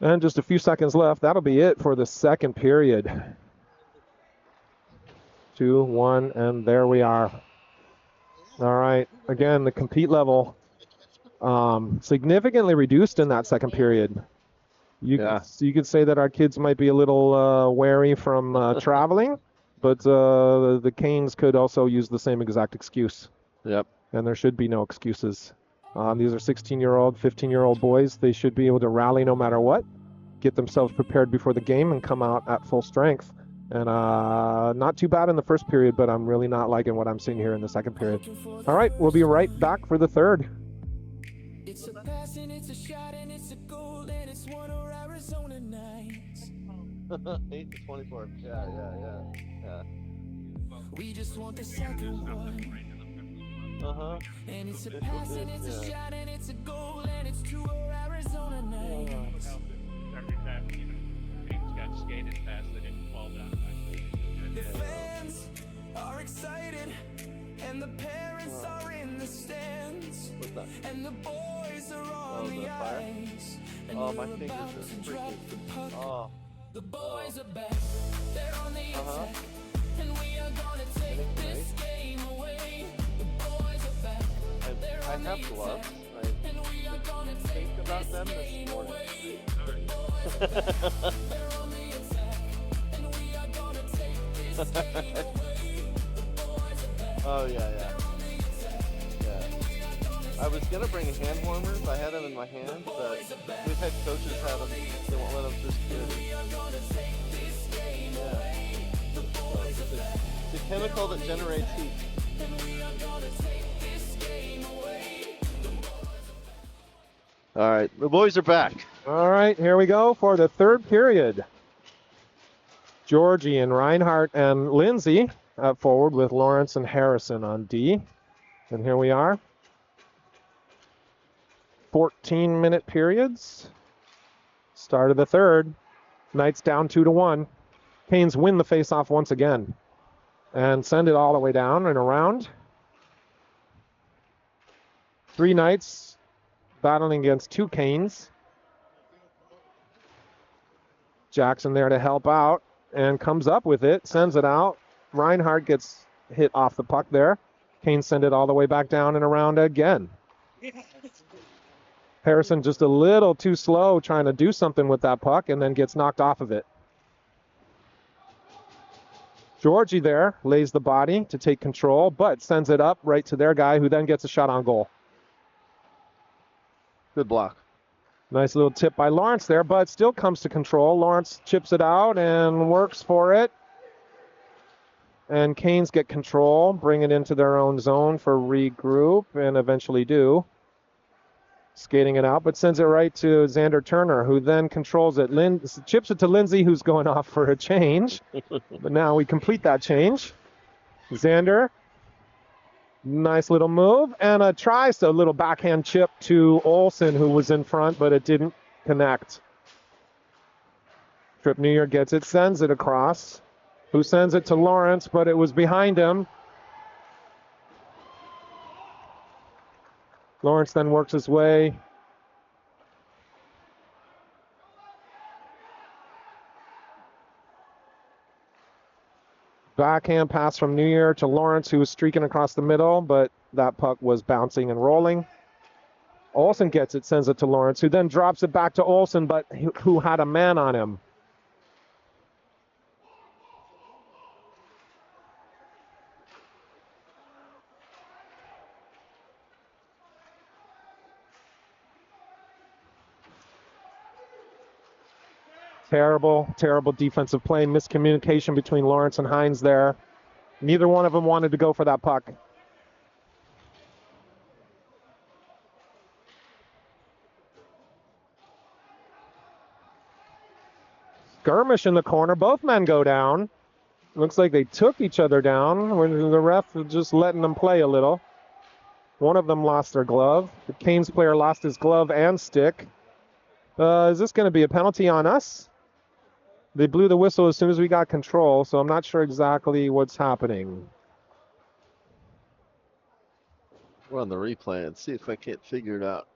And just a few seconds left. That'll be it for the second period. 2-1, and there we are. All right. Again, the compete level significantly reduced in that second period. You could say that our kids might be a little wary from traveling, but the Canes could also use the same exact excuse. Yep. And there should be no excuses. These are 16-year-old, 15-year-old boys. They should be able to rally no matter what, get themselves prepared before the game, and come out at full strength. And not too bad in the first period, but I'm really not liking what I'm seeing here in the second period. All right, we'll be right back for the third. It's a pass and it's a shot and it's a goal and it's one of Arizona nights. 8 to 24. Yeah. We just want the second one. And it's a pass and it's a shot and it's a goal and it's two of Arizona nights. Every time things got skated past, they didn't fall down. The fans are excited and the parents are in the stands and the boys are on the ice and my we're fingers about are to drop the puck. Oh. The boys are back, they're on the attack, and we are gonna take this game away. The boys are back, they're on the gloves. attack, and we are gonna take about them this this game morning. away. The boys are back, they're on the attack, and we are gonna take this game away. The boys are back, Oh, yeah. they're on the attack, and we are gonna I was going to bring hand warmers. I had them in my hand, but we've had coaches have them. They won't let them just do it. It's a chemical that generates heat. All right, the boys are back. All right, here we go for the third period. Georgie and Reinhardt and Lindsay up forward with Lawrence and Harrison on D. And here we are. 14-minute periods. Start of the third. Knights down 2-1. Canes win the faceoff once again and send it all the way down and around. 3 Knights battling against 2 Canes. Jackson there to help out and comes up with it, sends it out. Reinhardt gets hit off the puck there. Canes send it all the way back down and around again. Harrison just a little too slow trying to do something with that puck and then gets knocked off of it. Georgie there lays the body to take control, but sends it up right to their guy who then gets a shot on goal. Good block. Nice little tip by Lawrence there, but still comes to control. Lawrence chips it out and works for it. And Canes get control, bring it into their own zone for regroup, and eventually do. Skating it out, but sends it right to Xander Turner, who then controls it. Chips it to Lindsay, who's going off for a change. But now we complete that change. Xander, nice little move, and a little backhand chip to Olsen, who was in front, but it didn't connect. Trip New Year gets it, sends it across. Who sends it to Lawrence, but it was behind him. Lawrence then works his way. Backhand pass from New Year to Lawrence, who was streaking across the middle, but that puck was bouncing and rolling. Olsen gets it, sends it to Lawrence, who then drops it back to Olsen, but who had a man on him. Terrible, terrible defensive play. Miscommunication between Lawrence and Hines there. Neither one of them wanted to go for that puck. Skirmish in the corner. Both men go down. Looks like they took each other down when the ref was just letting them play a little. One of them lost their glove. The Canes player lost his glove and stick. Is this going to be a penalty on us? They blew the whistle as soon as we got control, so I'm not sure exactly what's happening. We're on the replay and see if I can't figure it out.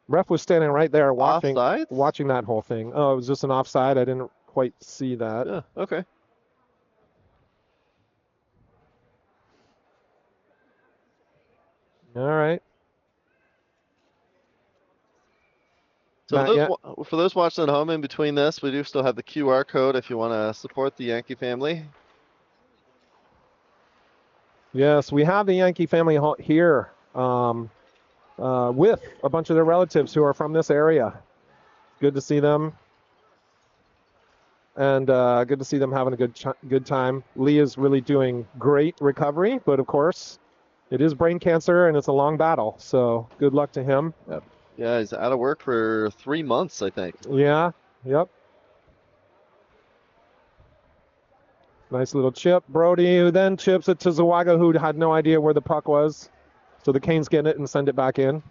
Ref was standing right there watching Offsides? that whole thing. Oh, it was just an offside. I didn't quite see that. Yeah, okay. All right. So for those watching at home in between this, we do still have the QR code if you want to support the Yankee family. Yes, we have the Yankee family here with a bunch of their relatives who are from this area. Good to see them. And good to see them having a good time. Lee is really doing great recovery, but of course, it is brain cancer and it's a long battle. So good luck to him. Yep. Yeah, he's out of work for 3 months, I think. Yeah, yep. Nice little chip. Brody, who then chips it to Zawaga, who had no idea where the puck was. So the Canes get it and send it back in.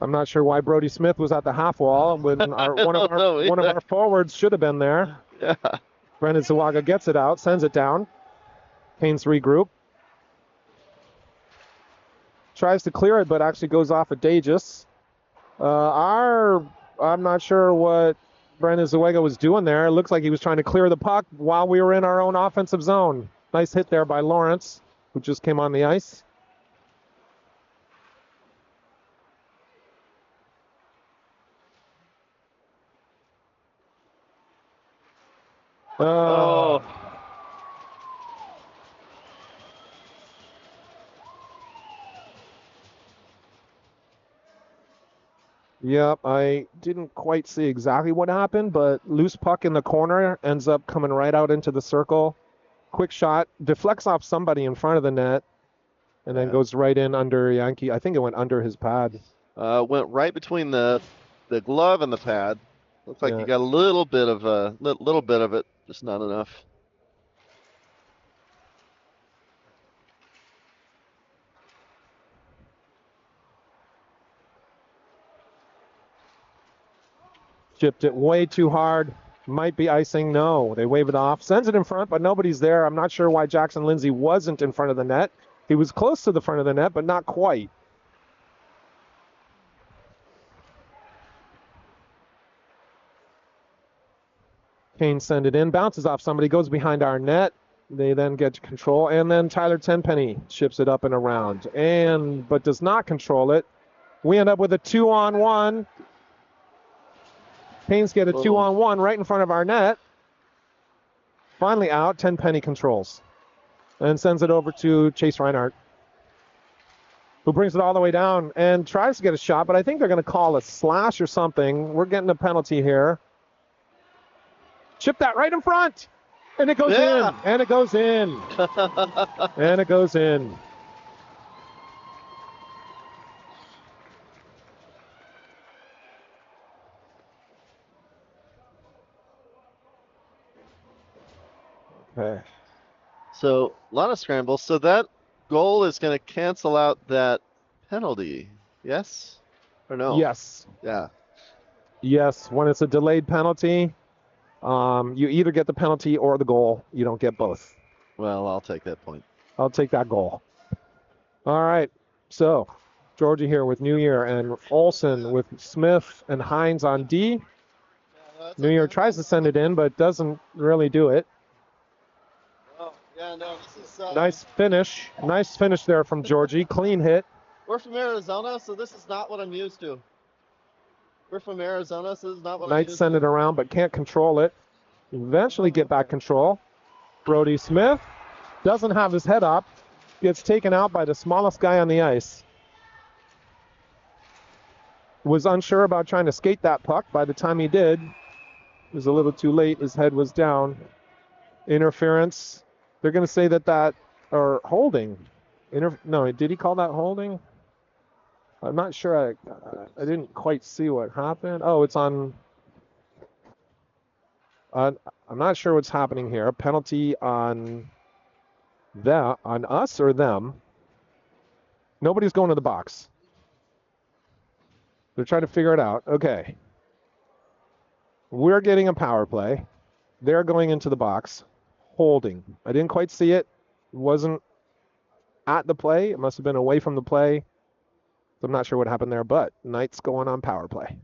I'm not sure why Brody Smith was at the half wall when one of our forwards should have been there. Yeah. Brendan Zawaga gets it out, sends it down. Canes regroup. Tries to clear it, but actually goes off of Dagis. I'm not sure what Brendan Zawaga was doing there. It looks like he was trying to clear the puck while we were in our own offensive zone. Nice hit there by Lawrence, who just came on the ice. Oh. Yep, I didn't quite see exactly what happened, but loose puck in the corner ends up coming right out into the circle. Quick shot, deflects off somebody in front of the net, and then goes right in under Yankee. I think it went under his pad. Went right between the glove and the pad. Looks like you got a little bit of it, just not enough. Chipped it way too hard. Might be icing. No, they wave it off. Sends it in front, but nobody's there. I'm not sure why Jackson Lindsay wasn't in front of the net. He was close to the front of the net, but not quite. Kane send it in, bounces off somebody, goes behind our net. They then get control, and then Tyler Tenpenny chips it up and around, but does not control it. We end up with a 2-on-1. Canes get a 2-on-1 right in front of our net. Finally out, Tenpenny controls and sends it over to Chase Reinhardt, who brings it all the way down and tries to get a shot, but I think they're going to call a slash or something. We're getting a penalty here. Chip that right in front, and it goes in, and it goes in, and it goes in. Okay. So a lot of scrambles. So that goal is going to cancel out that penalty. Yes or no? Yes. Yeah. Yes. When it's a delayed penalty, You either get the penalty or the goal. You don't get both. Well, I'll take that point. I'll take that goal. All right. So, Georgia here with New Year and Olsen with Smith and Hines on D. New Year tries to send it in, but doesn't really do it. Oh, yeah, no, this is... Nice finish. Nice finish there from Georgie. Clean hit. We're from Arizona, so this is not what I'm used to. We're from Arizona, so this is not what I'm Knights used send to. it around, but can't control it. Eventually get back control. Brody Smith doesn't have his head up. Gets taken out by the smallest guy on the ice. Was unsure about trying to skate that puck. By the time he did, it was a little too late. His head was down. Interference. They're going to say that or holding. No, did he call that holding? I'm not sure. I didn't quite see what happened. Oh, it's on. I'm not sure what's happening here. Penalty on us or them. Nobody's going to the box. They're trying to figure it out. Okay. We're getting a power play. They're going into the box. Holding. I didn't quite see it. It wasn't at the play. It must have been away from the play. So I'm not sure what happened there, but Knights going on power play.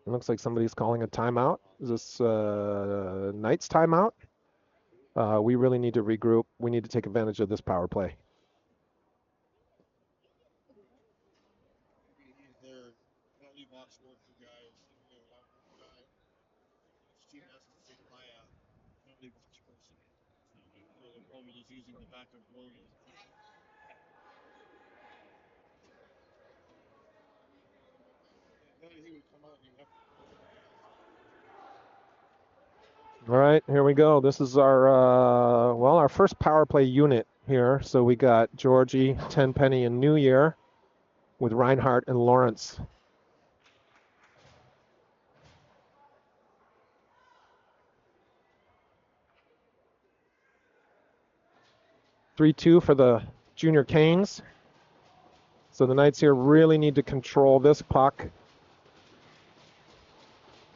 It looks like somebody's calling a timeout. Is this Knights timeout? We really need to regroup. We need to take advantage of this power play. All right, here we go. This is our first power play unit here. So we got Georgie, Tenpenny, and New Year with Reinhardt and Lawrence. (3-2) for the Junior Canes. So the Knights here really need to control this puck.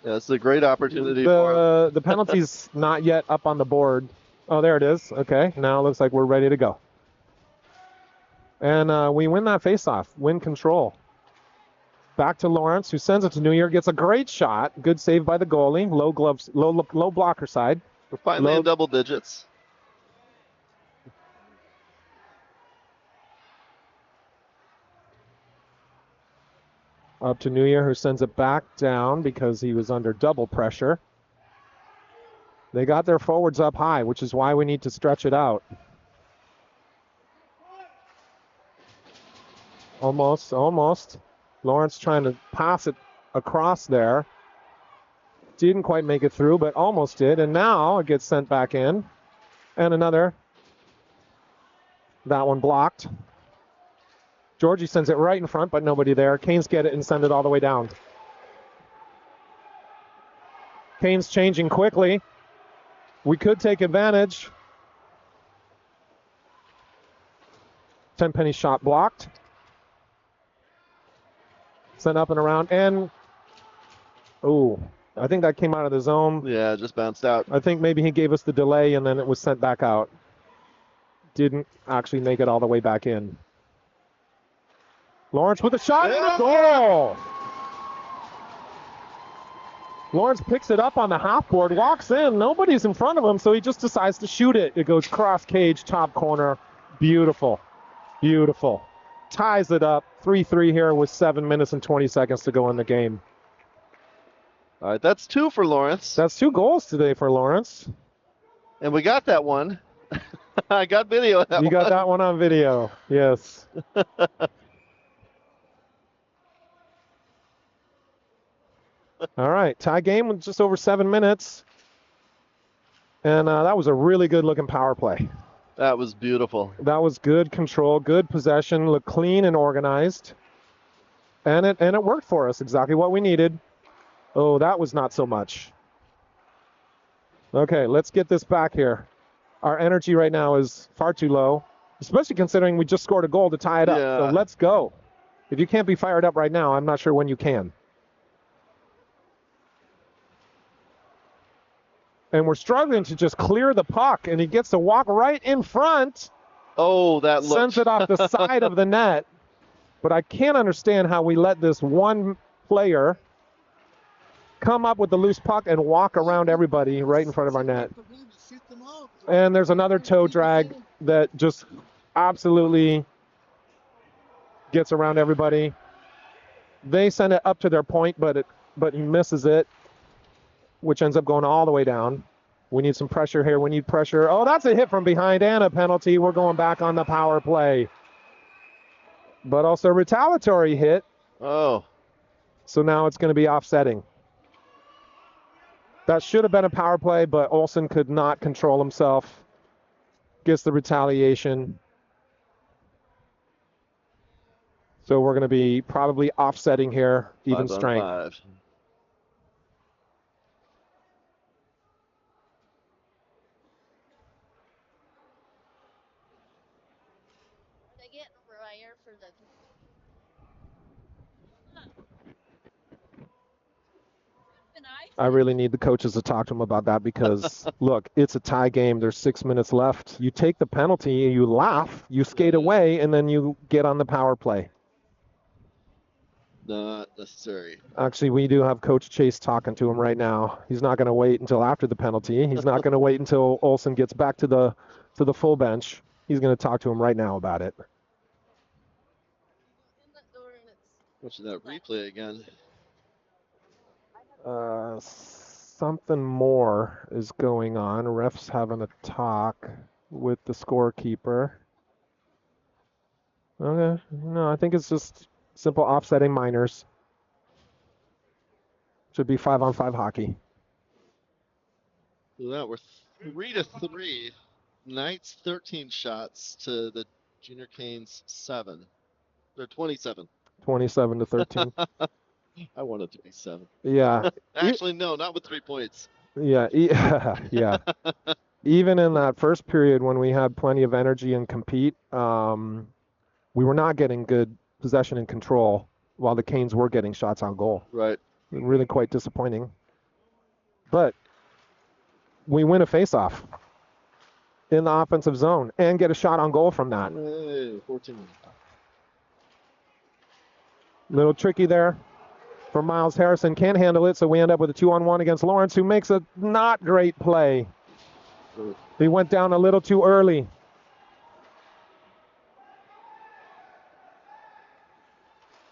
Yeah, it's a great opportunity for The penalty's not yet up on the board. Oh, there it is. Okay, now it looks like we're ready to go. And we win that faceoff, win control. Back to Lawrence, who sends it to New Year, gets a great shot. Good save by the goalie. Low blocker side. We're finally in double digits. Up to New Year, who sends it back down because he was under double pressure. They got their forwards up high, which is why we need to stretch it out. Almost. Lawrence trying to pass it across there. Didn't quite make it through, but almost did. And now it gets sent back in. And another. That one blocked. Georgie sends it right in front, but nobody there. Canes get it and send it all the way down. Canes changing quickly. We could take advantage. Tenpenny shot blocked. Sent up and around. And, I think that came out of the zone. Yeah, just bounced out. I think maybe he gave us the delay and then it was sent back out. Didn't actually make it all the way back in. Lawrence with a shot and a goal! Lawrence picks it up on the half board, walks in, nobody's in front of him, so he just decides to shoot it. It goes cross cage, top corner. Beautiful. Ties it up. 3-3 here with 7 minutes and 20 seconds to go in the game. All right, that's 2 for Lawrence. That's 2 goals today for Lawrence. And we got that one. I got video of that one. You got that one on video, yes. All right, tie game with just over 7 minutes. And that was a really good-looking power play. That was beautiful. That was good control, good possession, looked clean and organized. And it worked for us, exactly what we needed. Oh, that was not so much. Okay, let's get this back here. Our energy right now is far too low, especially considering we just scored a goal to tie it up. Yeah. So let's go. If you can't be fired up right now, I'm not sure when you can. And we're struggling to just clear the puck, and he gets to walk right in front. Oh, that Sends looked. it off the side of the net. But I can't understand how we let this one player come up with the loose puck and walk around everybody right in front of our net. And there's another toe drag that just absolutely gets around everybody. They send it up to their point, but he misses it, which ends up going all the way down. We need some pressure here. We need pressure. Oh, that's a hit from behind and a penalty. We're going back on the power play. But also a retaliatory hit. Oh. So now it's going to be offsetting. That should have been a power play, but Olsen could not control himself. Gets the retaliation. So we're going to be probably offsetting here, even 5 on strength. 5. They getting rare for the. I really need the coaches to talk to him about that because, look, it's a tie game. There's 6 minutes left. You take the penalty, you laugh, you skate away, and then you get on the power play. Not necessary. Actually, we do have Coach Chase talking to him right now. He's not going to wait until after the penalty. He's not going to wait until Olsen gets back to the full bench. He's going to talk to him right now about it. Watching that replay again. Something more is going on. Ref's having a talk with the scorekeeper. Okay, no, I think it's just simple offsetting minors. Should be 5-on-5 hockey. So that we're 3-3. Knights 13 shots to the Junior Canes 7. They're 27. 27 to 13. I want it to be 7. Yeah. Actually, no, not with 3 points. Yeah, yeah. Even in that first period when we had plenty of energy and compete, we were not getting good possession and control while the Canes were getting shots on goal. Right. Really quite disappointing. But we win a faceoff in the offensive zone and get a shot on goal from that. Hey, 14. Little tricky there for Miles Harrison. Can't handle it, so we end up with a 2-on-1 against Lawrence, who makes a not great play. He went down a little too early.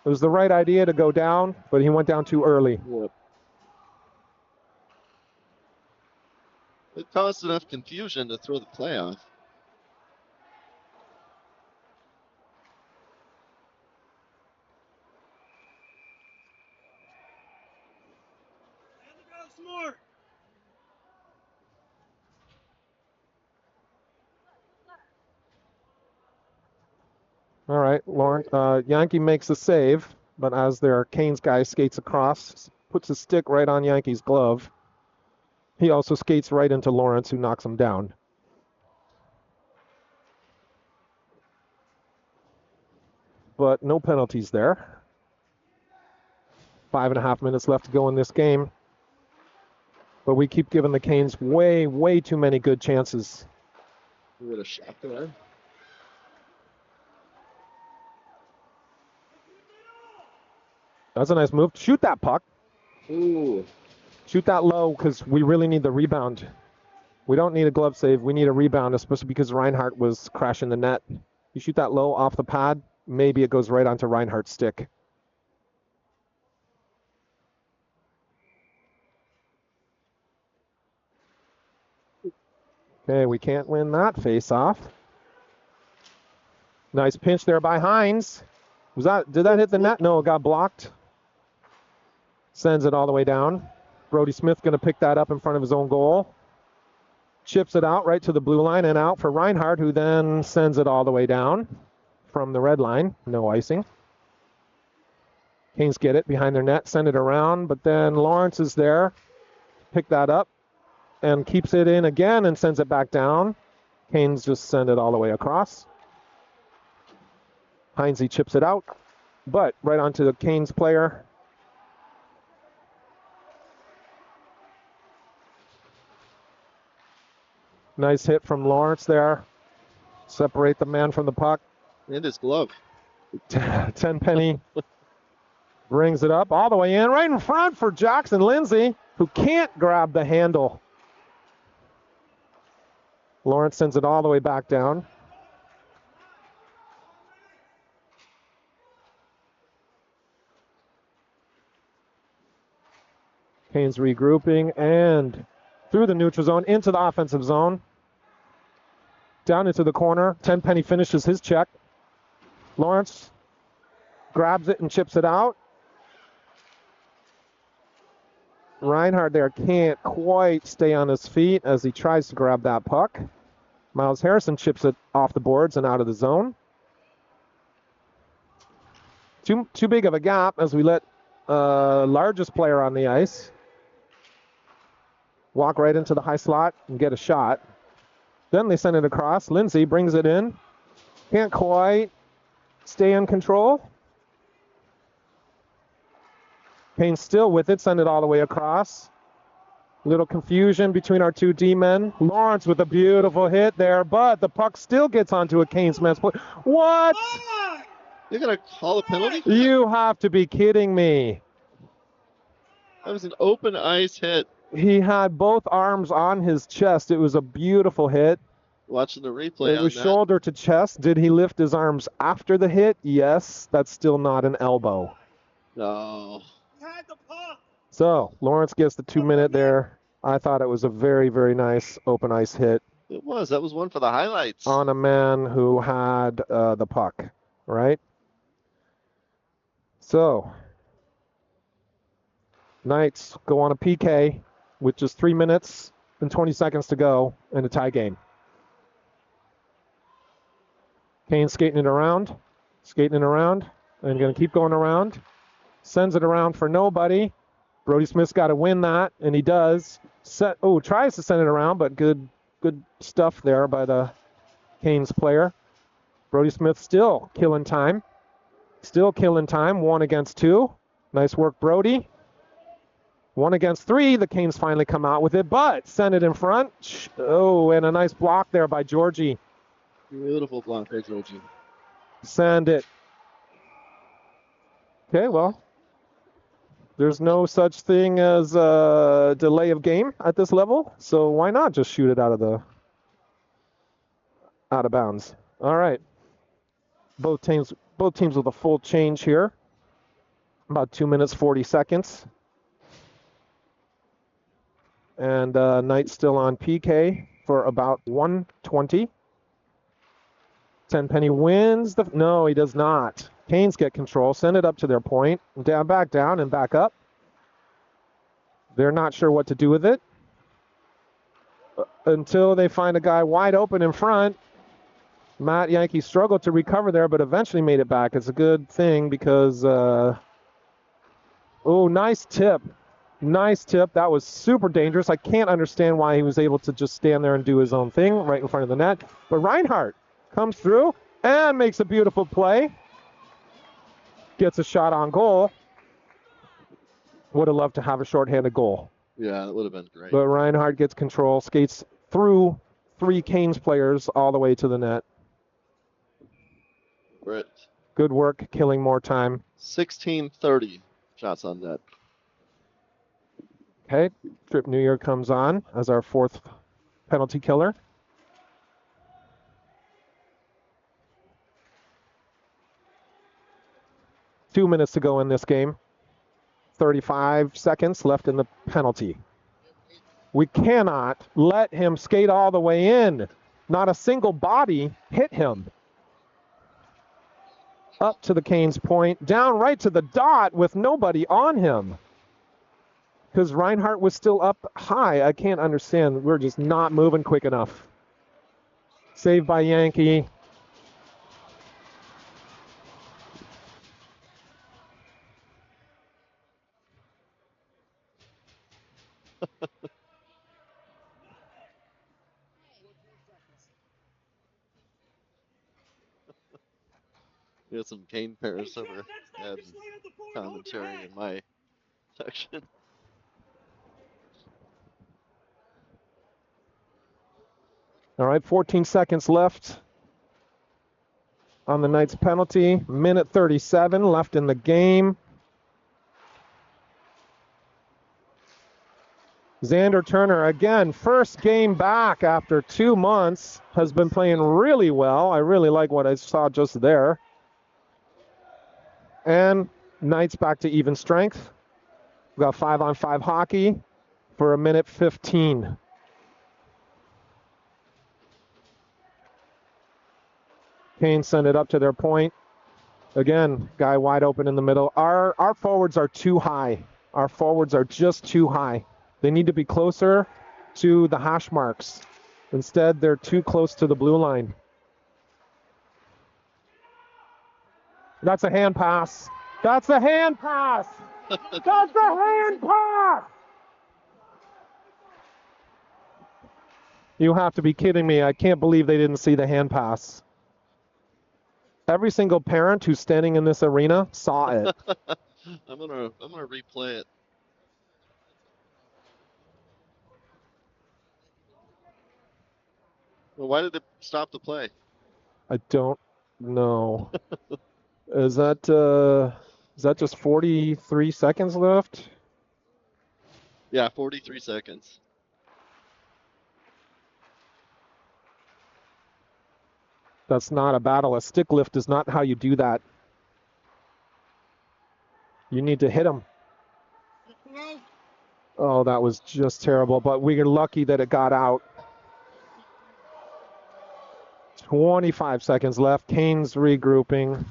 It was the right idea to go down, but he went down too early. Yep. It caused enough confusion to throw the play off. All right, Lawrence. Yankee makes a save, but as their Canes guy skates across, puts his stick right on Yankee's glove. He also skates right into Lawrence, who knocks him down. But no penalties there. 5.5 minutes left to go in this game. But we keep giving the Canes way, way too many good chances. We got a shot there. That's a nice move. Shoot that puck. Ooh. Shoot that low because we really need the rebound. We don't need a glove save. We need a rebound, especially because Reinhardt was crashing the net. You shoot that low off the pad, maybe it goes right onto Reinhardt's stick. Okay, we can't win that face-off. Nice pinch there by Hines. Did that hit the net? No, it got blocked. Sends it all the way down. Brody Smith going to pick that up in front of his own goal. Chips it out right to the blue line and out for Reinhardt, who then sends it all the way down from the red line. No icing. Canes get it behind their net, send it around, but then Lawrence is there. Pick that up and keeps it in again and sends it back down. Canes just send it all the way across. Heinze chips it out, but right onto the Canes player. Nice hit from Lawrence there. Separate the man from the puck. And his glove. Tenpenny brings it up all the way in, right in front for Jackson Lindsay, who can't grab the handle. Lawrence sends it all the way back down. Canes regrouping and through the neutral zone into the offensive zone. Down into the corner. Tenpenny finishes his check. Lawrence grabs it and chips it out. Reinhardt there can't quite stay on his feet as he tries to grab that puck. Miles Harrison chips it off the boards and out of the zone. Too big of a gap as we let largest player on the ice walk right into the high slot and get a shot. Then they send it across. Lindsay brings it in. Can't quite stay in control. Payne still with it. Send it all the way across. Little confusion between our two D-men. Lawrence with a beautiful hit there, but the puck still gets onto a Canes man's play. What? You're going to call a penalty? You have to be kidding me. That was an open ice hit. He had both arms on his chest. It was a beautiful hit. Watching the replay It was on shoulder to chest. Did he lift his arms after the hit? Yes. That's still not an elbow. that. No. So Lawrence gets the 2-minute there. I thought it was a very, very nice open ice hit It was. That was one for the highlights. on a man who had the puck, right? So Knights go on a PK with just 3 minutes and 20 seconds to go in a tie game. Kane skating it around, and going to keep going around. Sends it around for nobody. Brody Smith's got to win that, and he does. Tries to send it around, but good stuff there by the Canes player. Brody Smith still killing time. 1 against 2. Nice work, Brody. 1 against 3. The Canes finally come out with it, but send it in front. Oh, and a nice block there by Georgie. Beautiful block there, Georgie. Send it. Okay, well, there's no such thing as a delay of game at this level, so why not just shoot it out of bounds? All right. Both teams with a full change here. About 2 minutes, 40 seconds. And Knights still on PK for about 1:20. Tenpenny wins the... No, he does not. Canes get control, send it up to their point. Back down and back up. They're not sure what to do with it until they find a guy wide open in front. Matt Yankee struggled to recover there, but eventually made it back. It's a good thing because... nice tip. Nice tip. That was super dangerous. I can't understand why he was able to just stand there and do his own thing right in front of the net. But Reinhardt comes through and makes a beautiful play. Gets a shot on goal. Would have loved to have a shorthanded goal. Yeah, that would have been great. But Reinhardt gets control, skates through 3 Canes players all the way to the net. Brett. Good work, killing more time. 16:30 shots on net. Okay, Trip New Year comes on as our 4th penalty killer. Two minutes to go in this game. 35 seconds left in the penalty. We cannot let him skate all the way in. Not a single body hit him. Up to the Canes point, down right to the dot with nobody on him. Because Reinhardt was still up high. I can't understand. We're just not moving quick enough. Saved by Yankee. We had some Kane Paris over had commentary in my section. All right, 14 seconds left on the Knights penalty. Minute 37 left in the game. Xander Turner, again, first game back after 2 months, has been playing really well. I really like what I saw just there. And Knights back to even strength. We've got 5-on-5 hockey for a minute 15. Kane send it up to their point. Again, guy wide open in the middle. Our forwards are too high. Our forwards are just too high. They need to be closer to the hash marks. Instead, they're too close to the blue line. That's a hand pass. That's a hand pass. That's a hand pass. You have to be kidding me. I can't believe they didn't see the hand pass. Every single parent who's standing in this arena saw it. I'm gonna replay it. Well, why did it stop the play? I don't know. Is that just 43 seconds left? Yeah, 43 seconds. That's not a battle. A stick lift is not how you do that. You need to hit him. Oh, that was just terrible, but we are lucky that it got out. 25 seconds left. Kane's regrouping.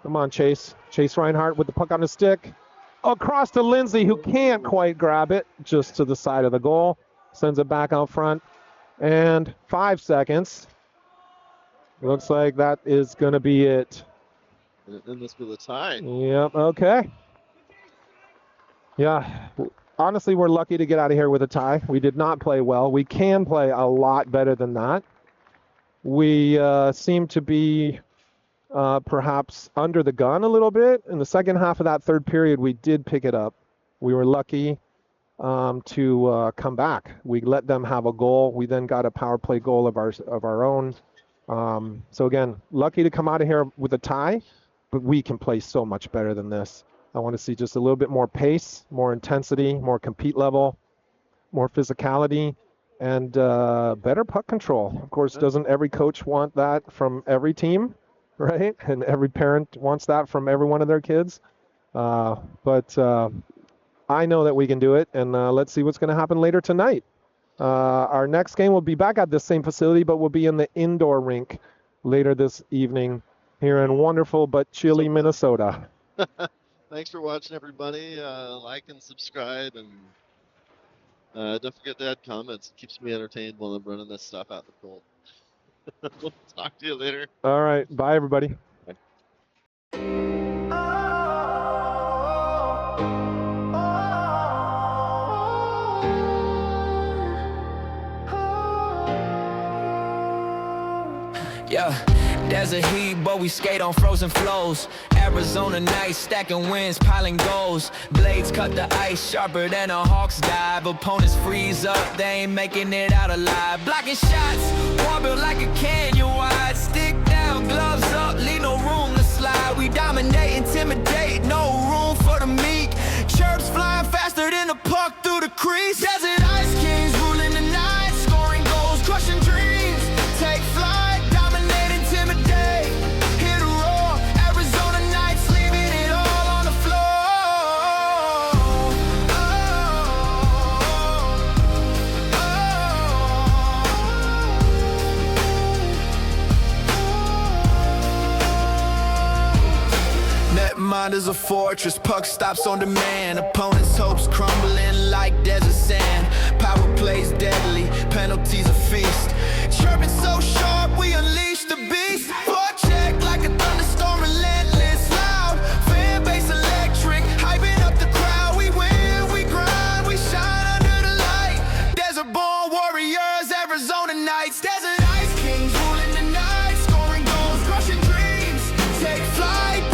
Come on, Chase. Chase Reinhardt with the puck on the stick. Across to Lindsay, who can't quite grab it. Just to the side of the goal. Sends it back out front. And 5 seconds. Looks like that is going to be it. And this was a tie. Yep, okay. Yeah, honestly, we're lucky to get out of here with a tie. We did not play well. We can play a lot better than that. We seem to be perhaps under the gun a little bit. In the second half of that third period, we did pick it up. We were lucky to come back. We let them have a goal. We then got a power play goal of our own. So again, lucky to come out of here with a tie, but we can play so much better than this. I want to see just a little bit more pace, more intensity, more compete level, more physicality, and better puck control. Of course, doesn't every coach want that from every team, right? And every parent wants that from every one of their kids. But I know that we can do it, and let's see what's going to happen later tonight. Our next game will be back at this same facility, but we'll be in the indoor rink later this evening here in wonderful but chilly Minnesota. Thanks for watching, everybody. Like and subscribe, and don't forget to add comments. It keeps me entertained while I'm running this stuff out in the cold. We'll talk to you later. All right. Bye, everybody. Yeah, there's a heat, but we skate on frozen flows. Arizona nights, stacking wins, piling goals. Blades cut the ice sharper than a hawk's dive. Opponents freeze up, they ain't making it out alive. Blocking shots, wall built like a canyon wide. Stick down, gloves up, leave no room to slide. We dominate, intimidate, no room for the meek. Chirps flying faster than the puck through the crease. Desert ice kings ruling the night, scoring goals, crushing dreams. Take flight. Mind is a fortress, puck stops on demand. Opponents' hopes crumbling like desert sand. Power plays deadly, penalties a feast. Chirping so sharp, we unleash the beast. Forecheck like a thunderstorm, relentless, loud. Fan base electric, hyping up the crowd. We win, we grind, we shine under the light. Desert-born warriors, Arizona nights. Desert ice kings ruling the night, scoring goals, crushing dreams. Take flight.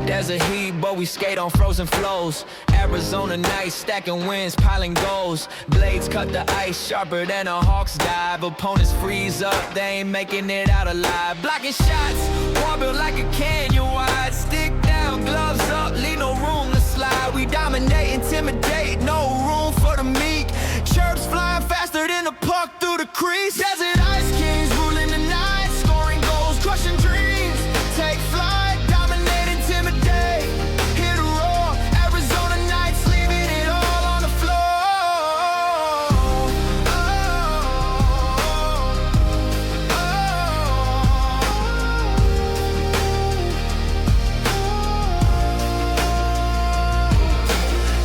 Desert heat, but we skate on frozen flows. Arizona nights, stacking wins, piling goals. Blades cut the ice sharper than a hawk's dive. Opponents freeze up, they ain't making it out alive. Blocking shots, wall built like a canyon wide. Stick down, gloves up, leave no room to slide. We dominate, intimidate, no room for the meek. Chirps flying faster than a puck through the crease. Desert ice kings ruling the night, scoring goals, crushing dreams. Take flight, dominate, intimidate, hit a roar. Arizona nights, leaving it all on the floor.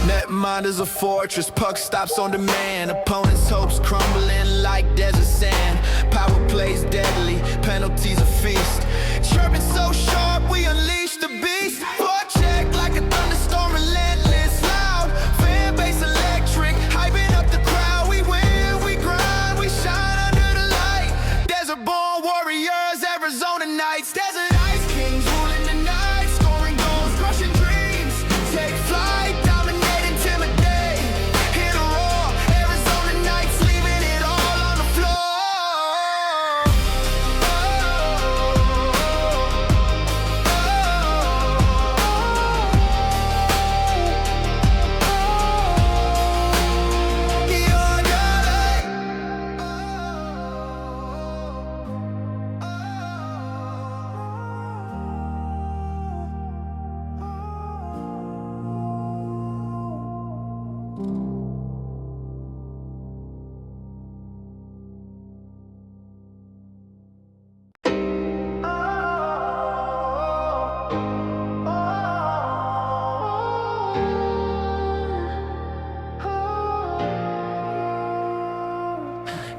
Netmind is a fortress, puck stops on demand. Opponents' hopes crumbling like desert sand. Power plays deadly, penalties a feast. Chirping so sharp, we unleash the beast. Forecheck like a thunderstorm, relentless, loud. Fan base electric, hyping up the crowd. We win, we grind, we shine under the light. Desert born warriors, Arizona nights. Desert ice kings ruling the night, scoring goals, crushing dreams. Take flight, dominate, intimidate, hit a roar. Arizona nights, leaving it all on the floor.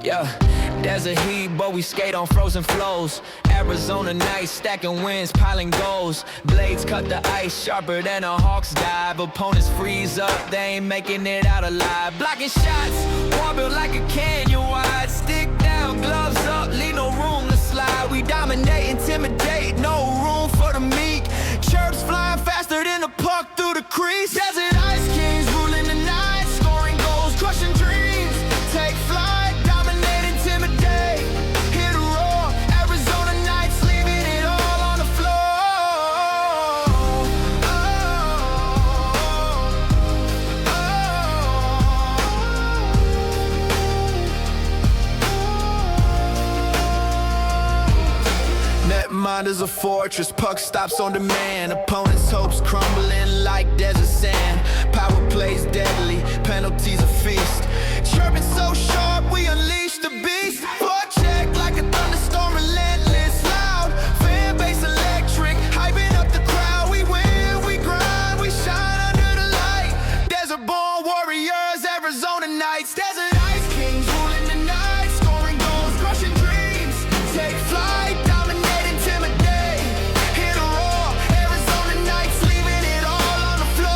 Yeah, desert heat, but we skate on frozen flows. Arizona nights, stacking wins, piling goals. Blades cut the ice sharper than a hawk's dive. Opponents freeze up, they ain't making it out alive. Blocking shots, wall built like a canyon wide. Stick down, gloves up, leave no room to slide. We dominate, intimidate, no room for the meek. Chirps flying faster than a puck through the crease. Desert ice kings ruling the night, scoring goals, crushing dreams. Take flight, dominate, intimidate, hit a roar. Arizona nights, leaving it all on the floor. Netmind is a fortress, puck stops on demand. Opponents' hopes crumbling like desert sand. Power plays deadly, penalties a feast. Chirping so sharp, we unleash the beast. Forecheck like a thunderstorm, relentless, loud. Fan base electric, hyping up the crowd. We win, we grind, we shine under the light. Desert born warriors, Arizona nights. Desert ice kings ruling the night, scoring goals, crushing dreams. Take flight, dominate, intimidate, hit a roar. Arizona nights, leaving it all on the floor.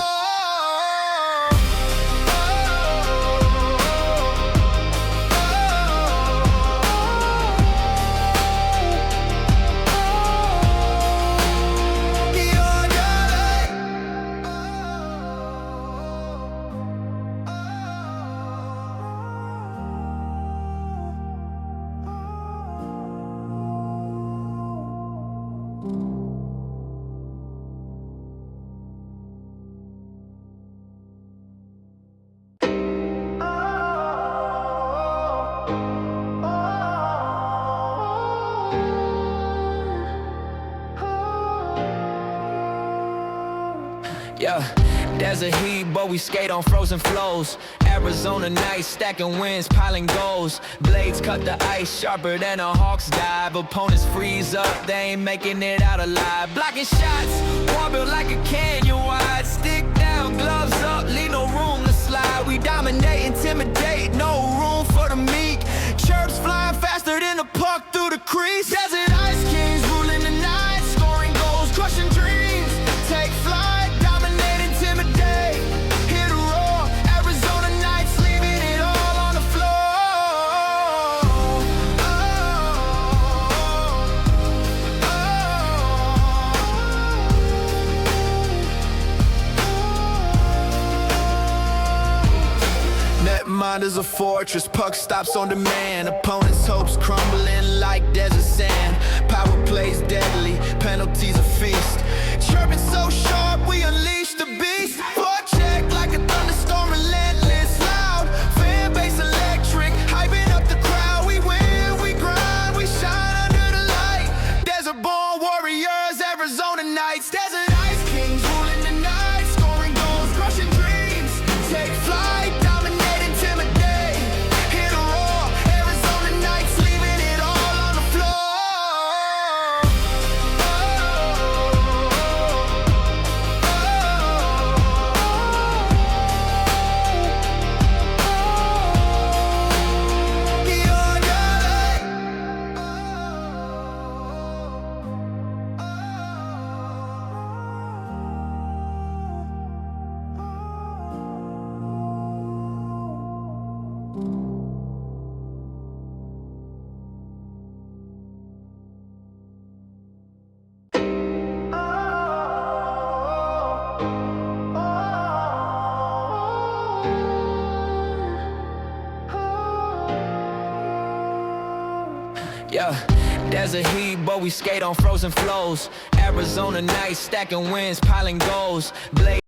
Yeah, desert heat, but we skate on frozen flows. Arizona nights, stacking wins, piling goals. Blades cut the ice sharper than a hawk's dive. Opponents freeze up, they ain't making it out alive. Blocking shots, wall built like a canyon wide. Stick down, gloves up, leave no room to slide. We dominate, intimidate, no room for the meek. Chirps flying faster than a puck through the crease. Desert ice kings ruling the night, scoring goals, crushing dreams. Take flight, dominate, intimidate, hit a roar. Arizona nights, leaving it all on the floor. mind is a fortress, puck stops on demand. Opponents' hopes crumbling like desert sand. Power plays deadly, penalties a feast. Chirping so sharp, we unleash the beast. Check like a thunderstorm, relentless, loud. Fan base electric, hyping up the crowd. We win, we grind, we shine under the light. Desert-born warriors, Arizona Knights. Desert Ice Kings ruling the night, scoring goals, crushing dreams. Take flight, dominate, intimidate. Hit a roar, Arizona Knights, leaving it all on the floor. Yeah, desert heat, but we skate on frozen flows. Arizona nights, stacking wins, piling goals. Blade